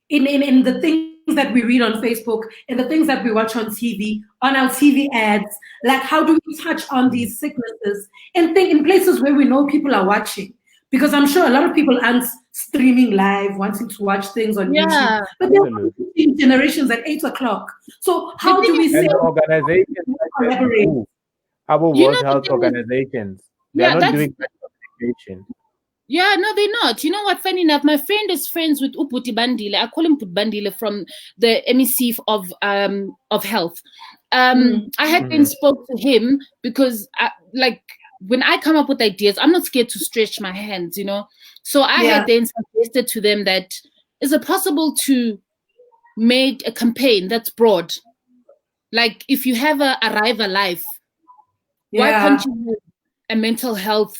in the things that we read on Facebook, in the things that we watch on TV, on our TV ads? Like, how do we touch on these sicknesses and think in places where we know people are watching? Because I'm sure a lot of people aren't streaming live, wanting to watch things on YouTube, but they're watching Generations at 8 o'clock. So how do we say organizations collaborate? Our World Health Organizations, they're not doing communication. Yeah, no, they're not. You know what? Funny enough, my friend is friends with Uputi Bandile. I call him Put Bandile from the MEC of Health. I had been spoke to him because when I come up with ideas, I'm not scared to stretch my hands, you know. So I had then suggested to them that is it possible to make a campaign that's broad? Like if you have a Arrive Alive, why can't you have a mental health?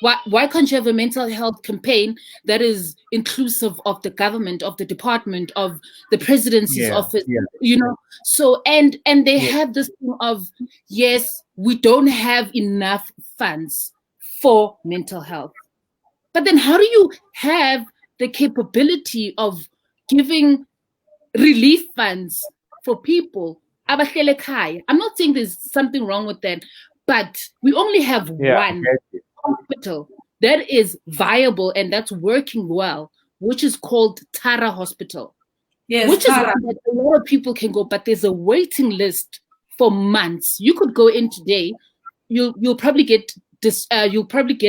Why can't you have a mental health campaign that is inclusive of the government, of the department, of the presidency's office, you know? So and they have this thing of, yes, we don't have enough funds for mental health. But then how do you have the capability of giving relief funds for people? I'm not saying there's something wrong with that, but we only have one hospital that is viable and that's working well, which is called Tara Hospital. Yes, which Tara. Is that a lot of people can go, but there's a waiting list for months. You could go in today, you'll probably get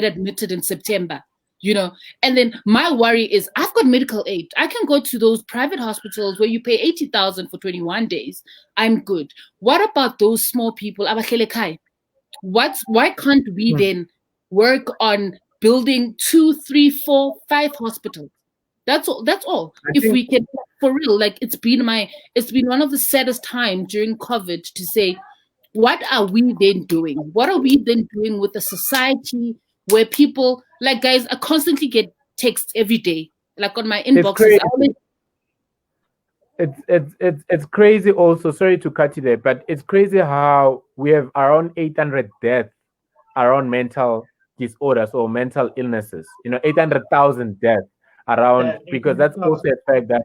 admitted in September, you know. And then my worry is I've got medical aid. I can go to those private hospitals where you pay 80,000 for 21 days. I'm good. What about those small people? Why can't we then work on building 2, 3, 4, 5 hospitals? That's all. If we can, for real, like it's been one of the saddest times during COVID to say, what are we then doing? What are we then doing with a society where people, like, guys, I constantly get texts every day, like on my inboxes. It's crazy also, sorry to cut you there, but it's crazy how we have around 800 deaths around mental disorders or mental illnesses, you know, 800,000 deaths around, because that's also a fact that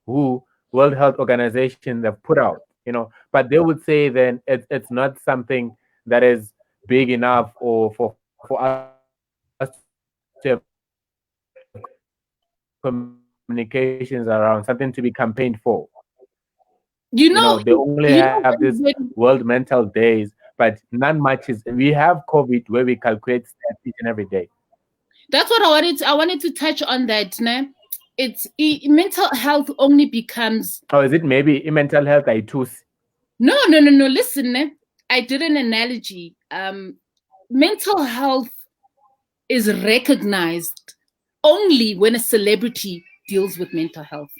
WHO, World Health Organization, have put out, you know, but they would say then it's not something that is big enough or for us to have communications around, something to be campaigned for. You know, they only have this World Mental Days, but none much is. We have COVID where we calculate stats each and every day. That's what I wanted to touch on that. Ne? It's mental health only becomes. Oh, is it maybe mental health? I too. No. Listen, ne? I did an analogy. Mental health is recognized only when a celebrity deals with mental health.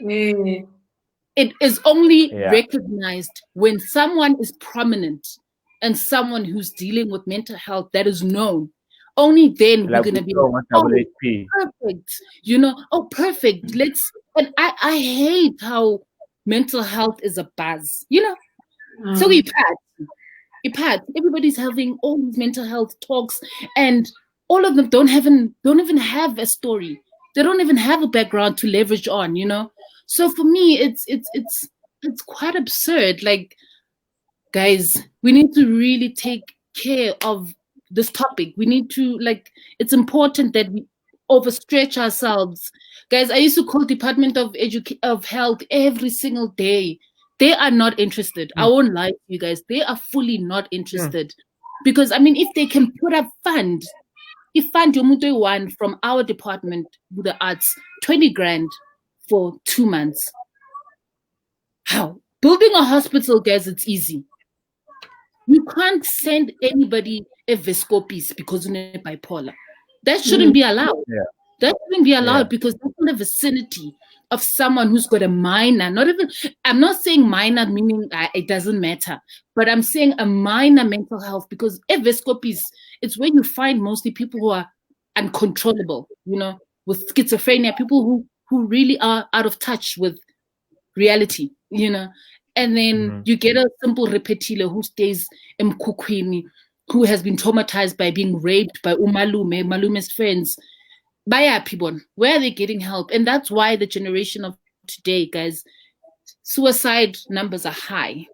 It is only recognized when someone is prominent and someone who's dealing with mental health that is known. Only then we're going to be like, oh, perfect. You know, oh, perfect. And I hate how mental health is a buzz, you know? So everybody's having all these mental health talks and all of them don't even have a story. They don't even have a background to leverage on, you know? So for me, it's quite absurd. Like, guys, we need to really take care of this topic. We need to, like, it's important that we overstretch ourselves. Guys, I used to call Department of Health every single day They are not interested. I won't lie to you guys. They are fully not interested. Because, I mean, if they can put up fund, if fund Yomuto one from our department with the arts, 20 grand for 2 months. How? Building a hospital, guys, it's easy. You can't send anybody a Vescopis because you're bipolar. That shouldn't be allowed. Yeah. That shouldn't be allowed because that's in the vicinity of someone who's got a minor. Not even, I'm not saying minor meaning it doesn't matter, but I'm saying a minor mental health, because Vescopis, it's where you find mostly people who are uncontrollable, you know, with schizophrenia, people who really are out of touch with reality, you know. And then you get a simple repetile who stays Mkukwini, who has been traumatized by being raped by Malume's friends. People, where are they getting help? And that's why the generation of today, guys, suicide numbers are high.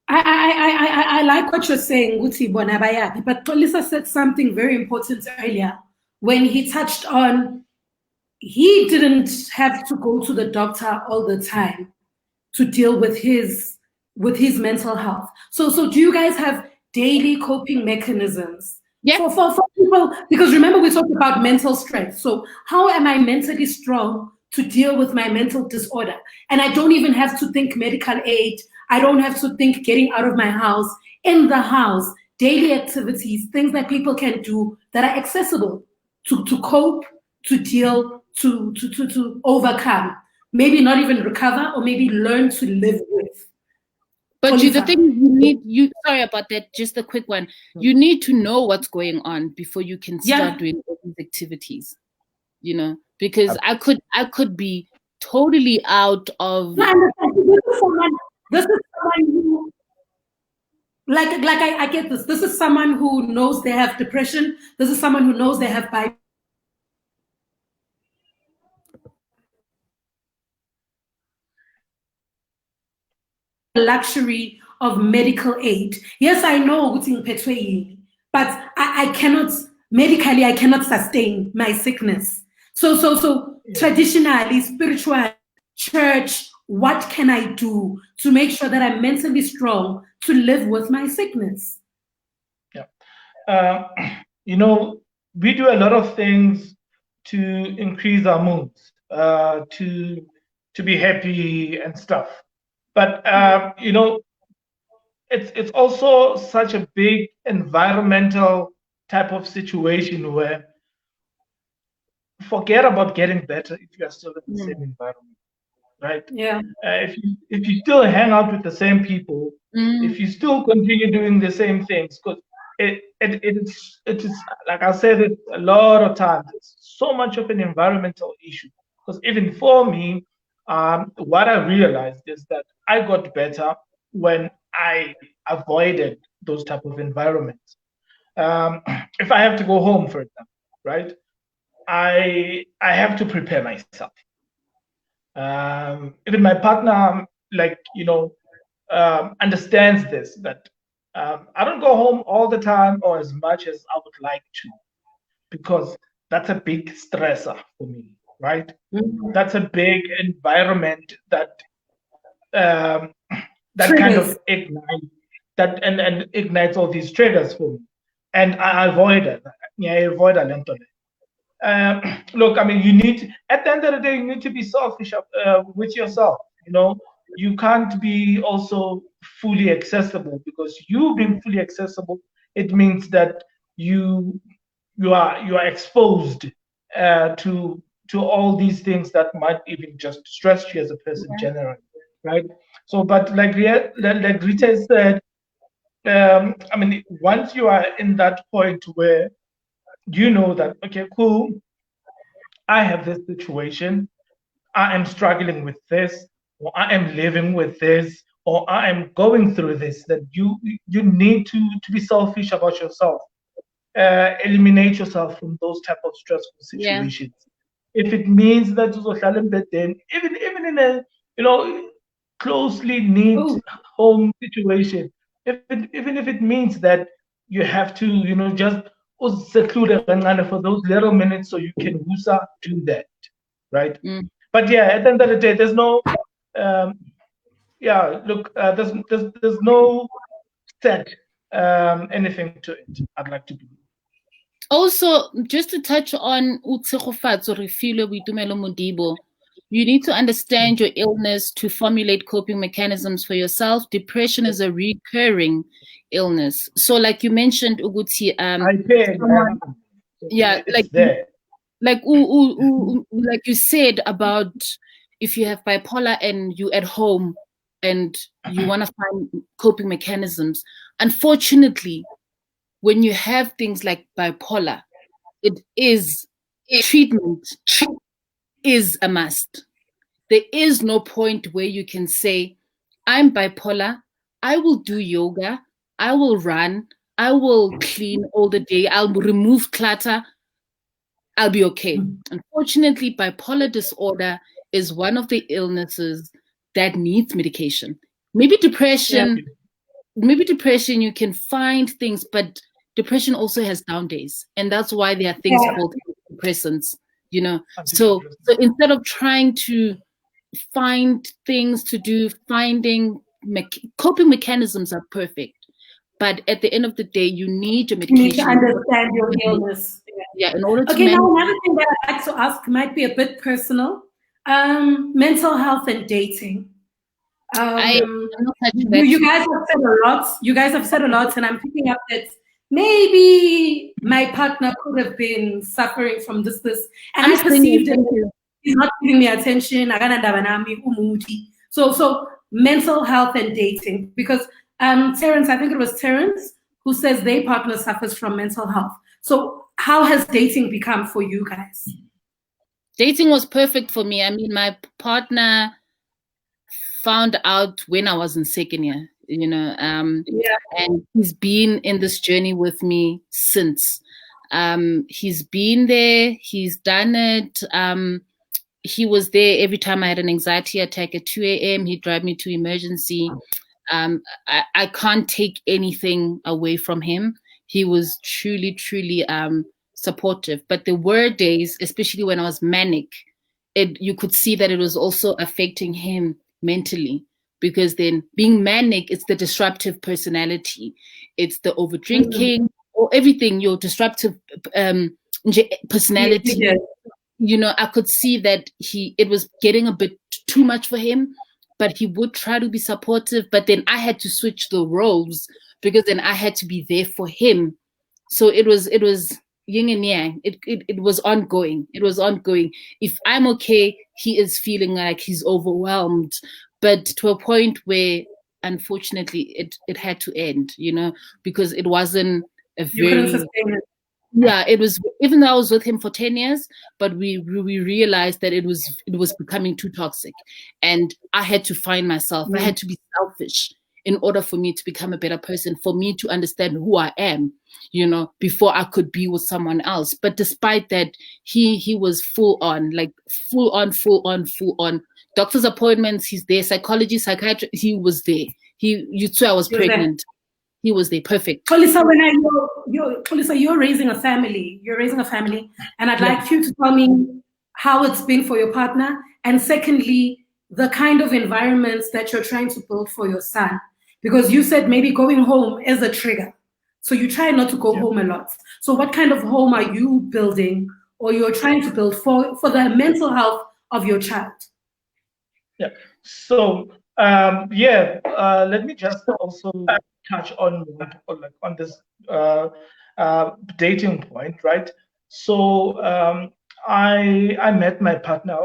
I like what you're saying, Guti Bonabayapi, but Tolisa said something very important earlier when he touched on he didn't have to go to the doctor all the time to deal with his mental health. So do you guys have daily coping mechanisms? Yeah. For people, because remember we talked about mental strength. So how am I mentally strong to deal with my mental disorder? And I don't even have to think medical aid. I don't have to think getting out of my house. In the house, daily activities, things that people can do that are accessible to cope, to deal, to overcome. Maybe not even recover, or maybe learn to live with. But the thing sorry about that, just a quick one. You need to know what's going on before you can start doing all these activities, you know, because I could be totally out of. No, this is someone who, I get this. This is someone who knows they have depression. This is someone who knows they have bipolar. Luxury of medical aid. Yes, I know, but I cannot medically. I cannot sustain my sickness. So traditionally, spiritual, church. What can I do to make sure that I'm mentally strong to live with my sickness? Yeah, you know, we do a lot of things to increase our moods, to be happy and stuff. But you know, it's also such a big environmental type of situation where forget about getting better if you are still in the same environment, right? Yeah. If you still hang out with the same people, if you still continue doing the same things, because it is like I said it a lot of times, it's so much of an environmental issue. Because even for me, what I realized is that I got better when I avoided those type of environments. If I have to go home, for example, right, I have to prepare myself. Even my partner, like, you know, understands this, that I don't go home all the time or as much as I would like to, because that's a big stressor for me, right? That's a big environment that that kind of ignites that and ignites all these triggers for me, and I avoid it. Yeah, I avoid a lot of it. Look, I mean, you need, at the end of the day, you need to be selfish with yourself. You know, you can't be also fully accessible, because you being fully accessible, it means that you are exposed to all these things that might even just stress you as a person generally, right? So, but like Rita said, I mean, once you are in that point where you know that, okay, cool, I have this situation, I am struggling with this, or I am living with this, or I am going through this, then you need to be selfish about yourself. Eliminate yourself from those type of stressful situations. If it means that then even in a, you know, closely knit home situation, even if it means that you have to, you know, just seclude for those little minutes so you can do that, right? But yeah, at the end of the day, there's no Yeah, look, there's no set anything to it. I'd like to believe. Also, just to touch on utshegofatso Refilwe Boitumelo Modibo, you need to understand your illness to formulate coping mechanisms for yourself. Depression is a recurring illness. So, like you mentioned, Uguti, yeah, it's there. Like like you said about if you have bipolar and you at home and you want to find coping mechanisms. Unfortunately, when you have things like bipolar, it is treatment is a must. There is no point where you can say, I'm bipolar, I will do yoga, I will run, I will clean all the day, I'll remove clutter, I'll be okay. Unfortunately, bipolar disorder is one of the illnesses that needs medication. Maybe depression, you can find things, but depression also has down days. And that's why there are things called antidepressants, you know. So instead of trying to find things to do, coping mechanisms are perfect. But at the end of the day, you need your medication. You need to understand your illness. Yeah, in order to Okay, now another thing that I'd like to ask might be a bit personal. Mental health and dating. You guys have said a lot. You guys have said a lot, and I'm picking up that maybe my partner could have been suffering from this, and I perceived it. He's not giving me attention. So mental health and dating, because Terence, I think it was Terence who says their partner suffers from mental health. So how has dating become for you guys? Dating was perfect for me. I mean, my partner found out when I was in second year, you know, and he's been in this journey with me since. He's been there, he's done it. He was there every time I had an anxiety attack at 2 a.m. He'd drive me to emergency. I can't take anything away from him. He was truly, truly supportive. But there were days, especially when I was manic, you could see that it was also affecting him mentally, because then being manic, it's the disruptive personality, it's the over drinking, or everything, your disruptive personality. Yes. You know, I could see that it was getting a bit too much for him, but he would try to be supportive. But then I had to switch the roles, because then I had to be there for him. So it was yin and yang. It was ongoing. It was ongoing. If I'm okay, he is feeling like he's overwhelmed, but to a point where, unfortunately, it had to end, you know, because it wasn't a very... You couldn't sustain it. Yeah, it was, even though I was with him for 10 years, but we realized that it was becoming too toxic, and I had to find myself. I had to be selfish in order for me to become a better person, for me to understand who I am, you know, before I could be with someone else. But despite that, he was full on. Doctor's appointments, he's there. Psychology, psychiatry, he was there. You saw I was pregnant. He was there, perfect. Polisa, you're raising a family. You're raising a family, and I'd like you to tell me how it's been for your partner, and secondly, the kind of environments that you're trying to build for your son. Because you said maybe going home is a trigger, so you try not to go home a lot. So what kind of home are you building, or you're trying to build for the mental health of your child? Yeah. So let me just also touch on this dating point, right? So I met my partner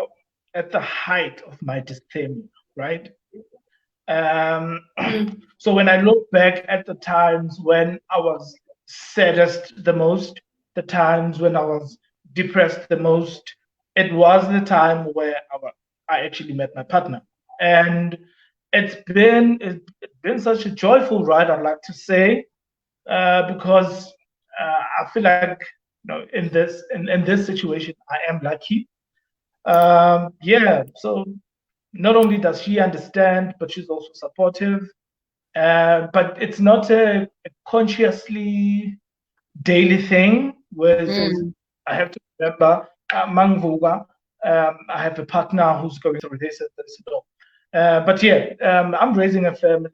at the height of my dysthymia, right? So when I look back at the times when I was saddest the most, the times when I was depressed the most, it was the time where I actually met my partner. And it's been such a joyful ride, I'd like to say, because I feel like, you know, in this situation I am lucky. So not only does she understand, but she's also supportive. But it's not a consciously daily thing where I have to remember Mangvuga. I have a partner who's going through this and this. No. But yeah, I'm raising a family.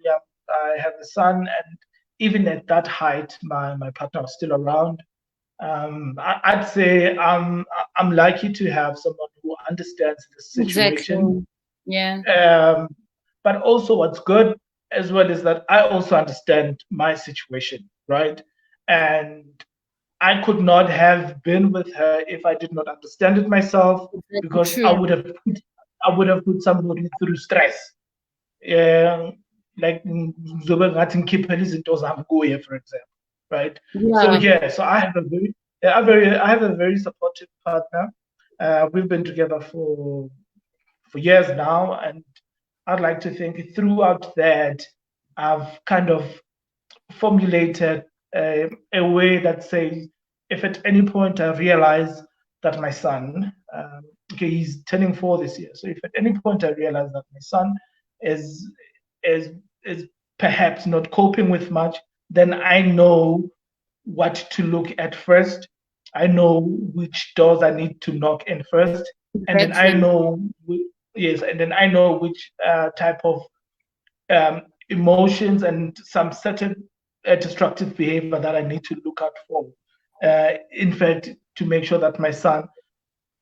I have a son, and even at that height, my partner is still around. I'd say I'm lucky to have someone who understands the situation. Exactly. Yeah. But also, what's good as well is that I also understand my situation, right? And I could not have been with her if I did not understand it myself, Exactly because true. I would have put somebody through stress. Like ngizobe ngathi ngikhiphela izinto zami kuye, for example, right? So Yeah. yeah, so I have a very supportive partner. We've been together for years now, and I'd like to think throughout that I've kind of formulated a way that says, if at any point I realize that my son, okay, he's turning 4 this year, so if at any point I realize that my son is is is perhaps not coping with much, then I know what to look at first. I know which doors I need to knock in first, and then I Exactly. know yes, and then I know which type of emotions and some certain destructive behavior that I need to look out for. In fact, to make sure that my son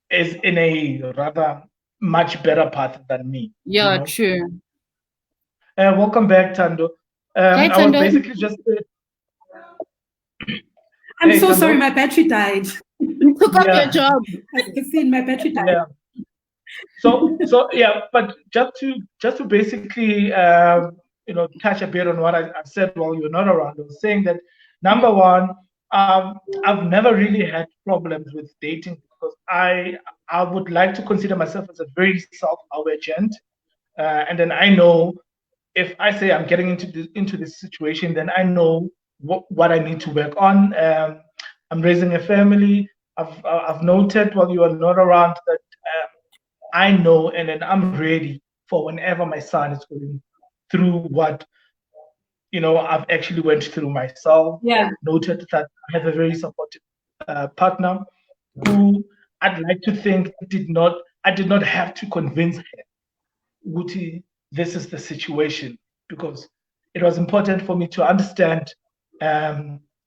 is in a rather much better path than me. Yeah, true. Welcome back, Tando. Hi, I was Tando. basically just. I'm Hey, so Tando. sorry, my battery died. You took up Yeah. your job. As you can see, my battery died. Yeah. So yeah, but just to basically touch a bit on what I said while you're not around. I was saying that number one, I've never really had problems with dating because I would like to consider myself as a very self-aware gent, and then I know if I say I'm getting into this situation, then I know what I need to work on. I'm raising a family. I've noted while you are not around that I know, and then I'm ready for whenever my son is going through what I've actually went through myself. Yeah. Noted that I have a very supportive partner who I'd like to think I did not have to convince her, Guti, this is the situation, because it was important for me to understand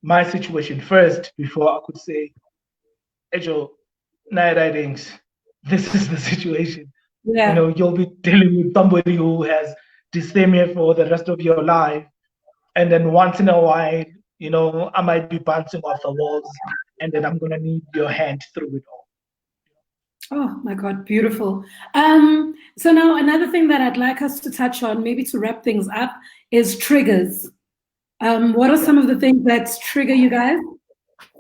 my situation first before I could say, Ejo, night writings, this is the situation. Yeah. You'll be dealing with somebody who has dysthymia for the rest of your life. And then once in a while, I might be bouncing off the walls, and then I'm going to need your hand through it all. Oh my God, beautiful. So now another thing that I'd like us to touch on, maybe to wrap things up, is triggers. What are some of the things that trigger you guys?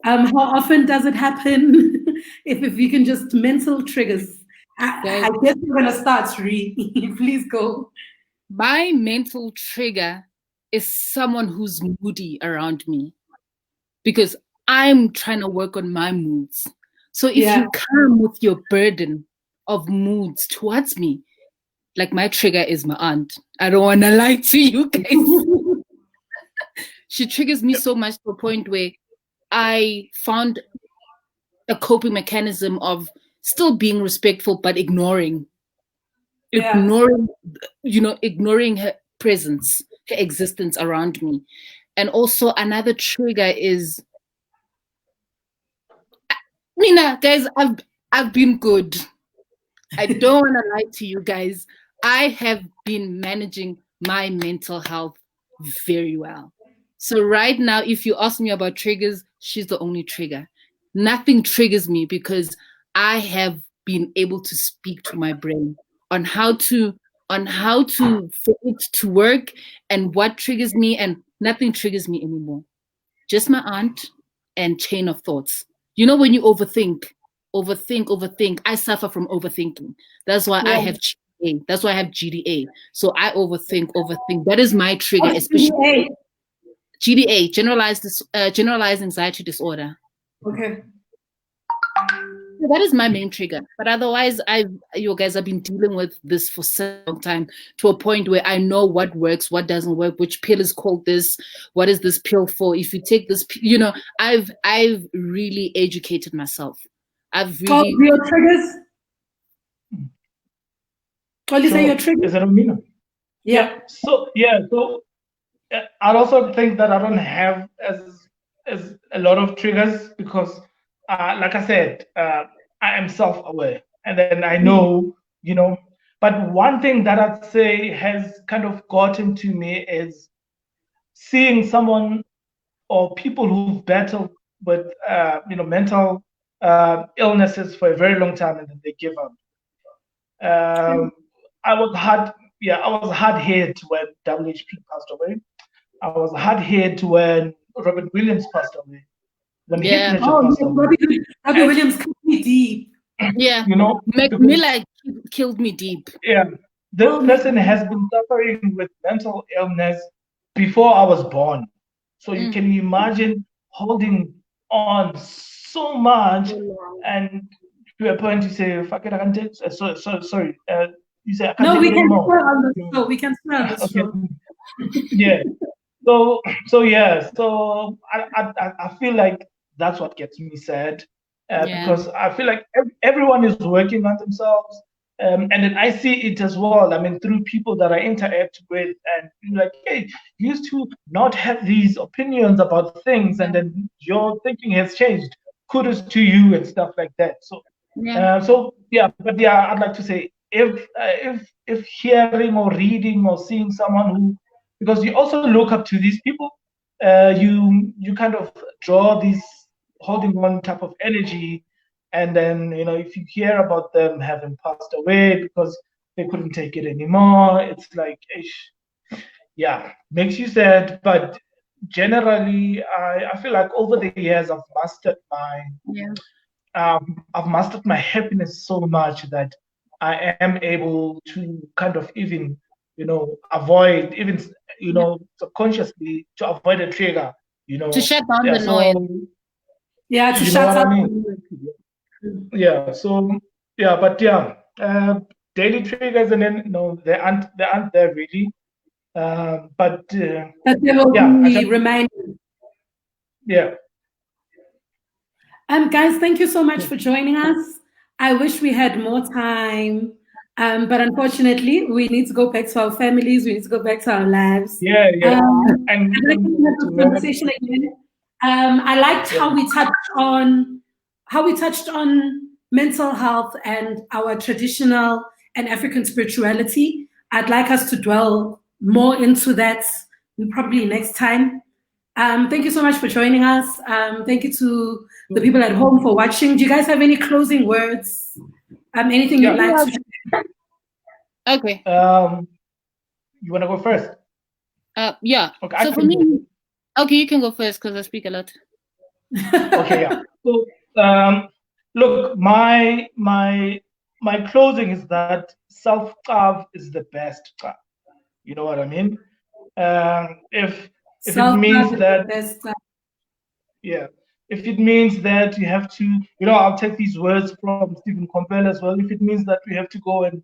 How often does it happen? if you can just mental triggers. I guess we're gonna start, Ree. Please go. My mental trigger is someone who's moody around me, because I'm trying to work on my moods. So if you come with your burden of moods towards me, like my trigger is my aunt. I don't want to lie to you guys. She triggers me so much to a point where I found a coping mechanism of still being respectful, but ignoring her presence, her existence around me. And also another trigger is, Mina, guys, I've been good. I don't want to lie to you guys. I have been managing my mental health very well. So right now, if you ask me about triggers, she's the only trigger. Nothing triggers me because I have been able to speak to my brain on how to for it to work and what triggers me, and nothing triggers me anymore. Just my aunt and chain of thoughts. When you overthink. I suffer from overthinking. That's why I have GDA. That's why I have GDA. So I overthink. That is my trigger, especially GDA, generalized anxiety disorder. Okay. So that is my main trigger. But otherwise, you guys have been dealing with this for so long time, to a point where I know what works, what doesn't work, which pill is called this, what is this pill for? If you take this, I've really educated myself. I've really real triggers. Well, you say your trigger? Is it on me now? Yeah. So I also think that I don't have as a lot of triggers because, like I said, I am self-aware, and then I know, But one thing that I'd say has kind of gotten to me is seeing someone or people who've battled with, mental illnesses for a very long time and then they give up. I was hard hit when WHP passed away. I was hard hit when Robert Williams passed away. When Yeah. Heath Ledger passed away. Robbie Williams cut me deep. Yeah. Mac because- Miller killed me deep. Yeah. This person has been suffering with mental illness before I was born. So you can imagine holding on so much and to a point you say, fuck it, I can't take sorry. You say I can't No, take we it can anymore. swear on the show. We can swear on the Okay. show. Yeah. So I feel like that's what gets me sad because I feel like everyone is working on themselves, and then I see it as well. I mean, through people that I interact with, and like, hey, you used to not have these opinions about things, and then your thinking has changed. Kudos to you and stuff like that. So, I'd like to say if hearing or reading or seeing someone who, because you also look up to these people, you kind of draw this holding on type of energy, and then if you hear about them having passed away because they couldn't take it anymore, it's like, makes you sad. But generally, I feel like over the years I've mastered my happiness so much that I am able to kind of even avoid, even subconsciously, to avoid a trigger, to shut down the noise. Yeah, to shut down. Daily triggers, and then they aren't there really. But there will be reminders. Yeah. Guys, thank you so much for joining us. I wish we had more time, but unfortunately, we need to go back to our families. We need to go back to our lives. Yeah. And I'd like to have this conversation again. I liked how we touched on mental health and our traditional and African spirituality. I'd like us to dwell more into that probably next time. Thank you so much for joining us. Thank you to the people at home for watching. Do you guys have any closing words? Anything you'd like to share? Okay. You want to go first? Yeah. Okay, so for me, you can go first because I speak a lot. Okay, yeah. So, look, my closing is that self-love is the best love. You know what I mean? If it means that, if it means that you have to, I'll take these words from Stephen Compel as well. If it means that we have to go and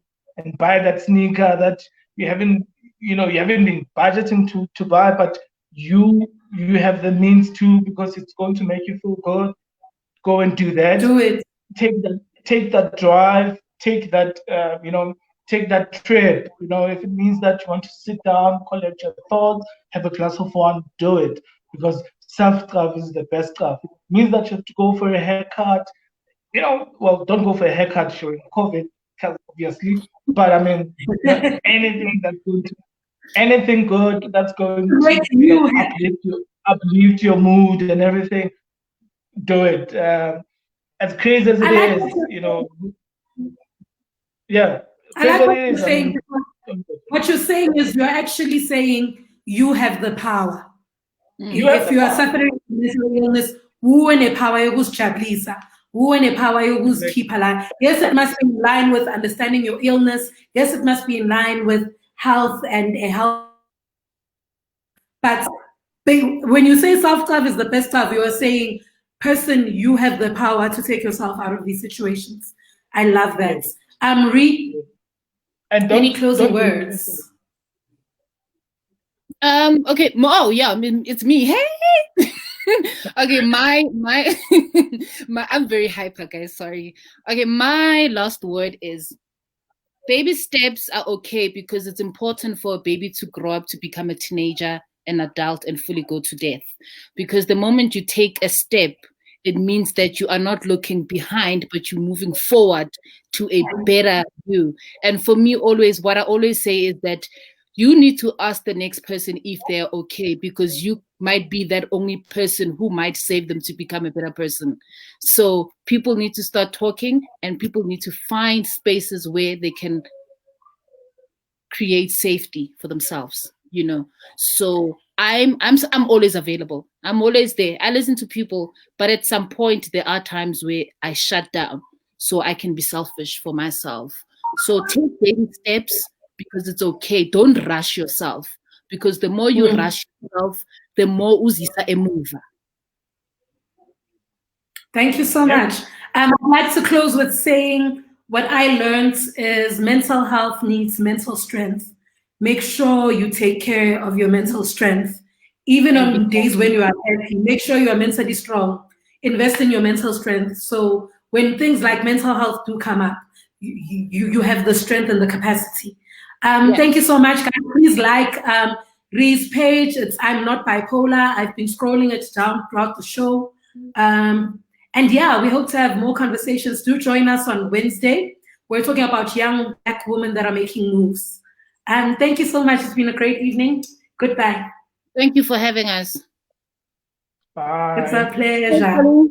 buy that sneaker that you haven't been budgeting to buy, but you have the means to, because it's going to make you feel good, go and do that. Do it. Take that drive. Take that take that trip. If it means that you want to sit down, collect your thoughts, have a glass of wine, do it, because self-love is the best love. It means that you have to go for a haircut. Well, don't go for a haircut during COVID, obviously. But I mean, anything good that's going to uplift your mood and everything, do it. As crazy as it is, yeah. I like what you're saying. What you're saying is you're actually saying you have the power. If you are suffering from mental illness, who in a power yokuzijabulisa, who in a power yokuzikhipha la. Yes, it must be in line with understanding your illness. Yes, it must be in line with health and a health. But when you say self-love is the best love, you are saying, person, you have the power to take yourself out of these situations. I love that. Reed, any closing words? Okay. Oh yeah, I mean, it's me. Hey. Okay, my I'm very hyper, guys. Sorry. Okay, my last word is baby steps are okay because it's important for a baby to grow up to become a teenager, an adult, and fully go to death. Because the moment you take a step, it means that you are not looking behind, but you're moving forward to a better you. And for me, always, what I always say is that you need to ask the next person if they're okay, because you might be that only person who might save them to become a better person. So people need to start talking, and people need to find spaces where they can create safety for themselves, you know. So I'm always available. I'm always there. I listen to people, but at some point there are times where I shut down so I can be selfish for myself. So take baby steps, because it's okay. Don't rush yourself, because the more you rush yourself, the more uzisa emuva. Thank you so much. I'd like to close with saying what I learned is mental health needs mental strength. Make sure you take care of your mental strength. Even on days when you are happy, make sure you are mentally strong. Invest in your mental strength. So when things like mental health do come up, you have the strength and the capacity. Thank you so much, guys. Please like Ree's page. It's I'm Not Bipolar. I've been scrolling it down throughout the show. And yeah, we hope to have more conversations. Do join us on Wednesday. We're talking about young Black women that are making moves. Thank you so much. It's been a great evening. Goodbye. Thank you for having us. Bye. It's a pleasure.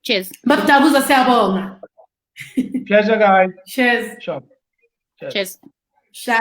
Cheers. Pleasure, guys. Cheers. Sure. Cheers. Cheers.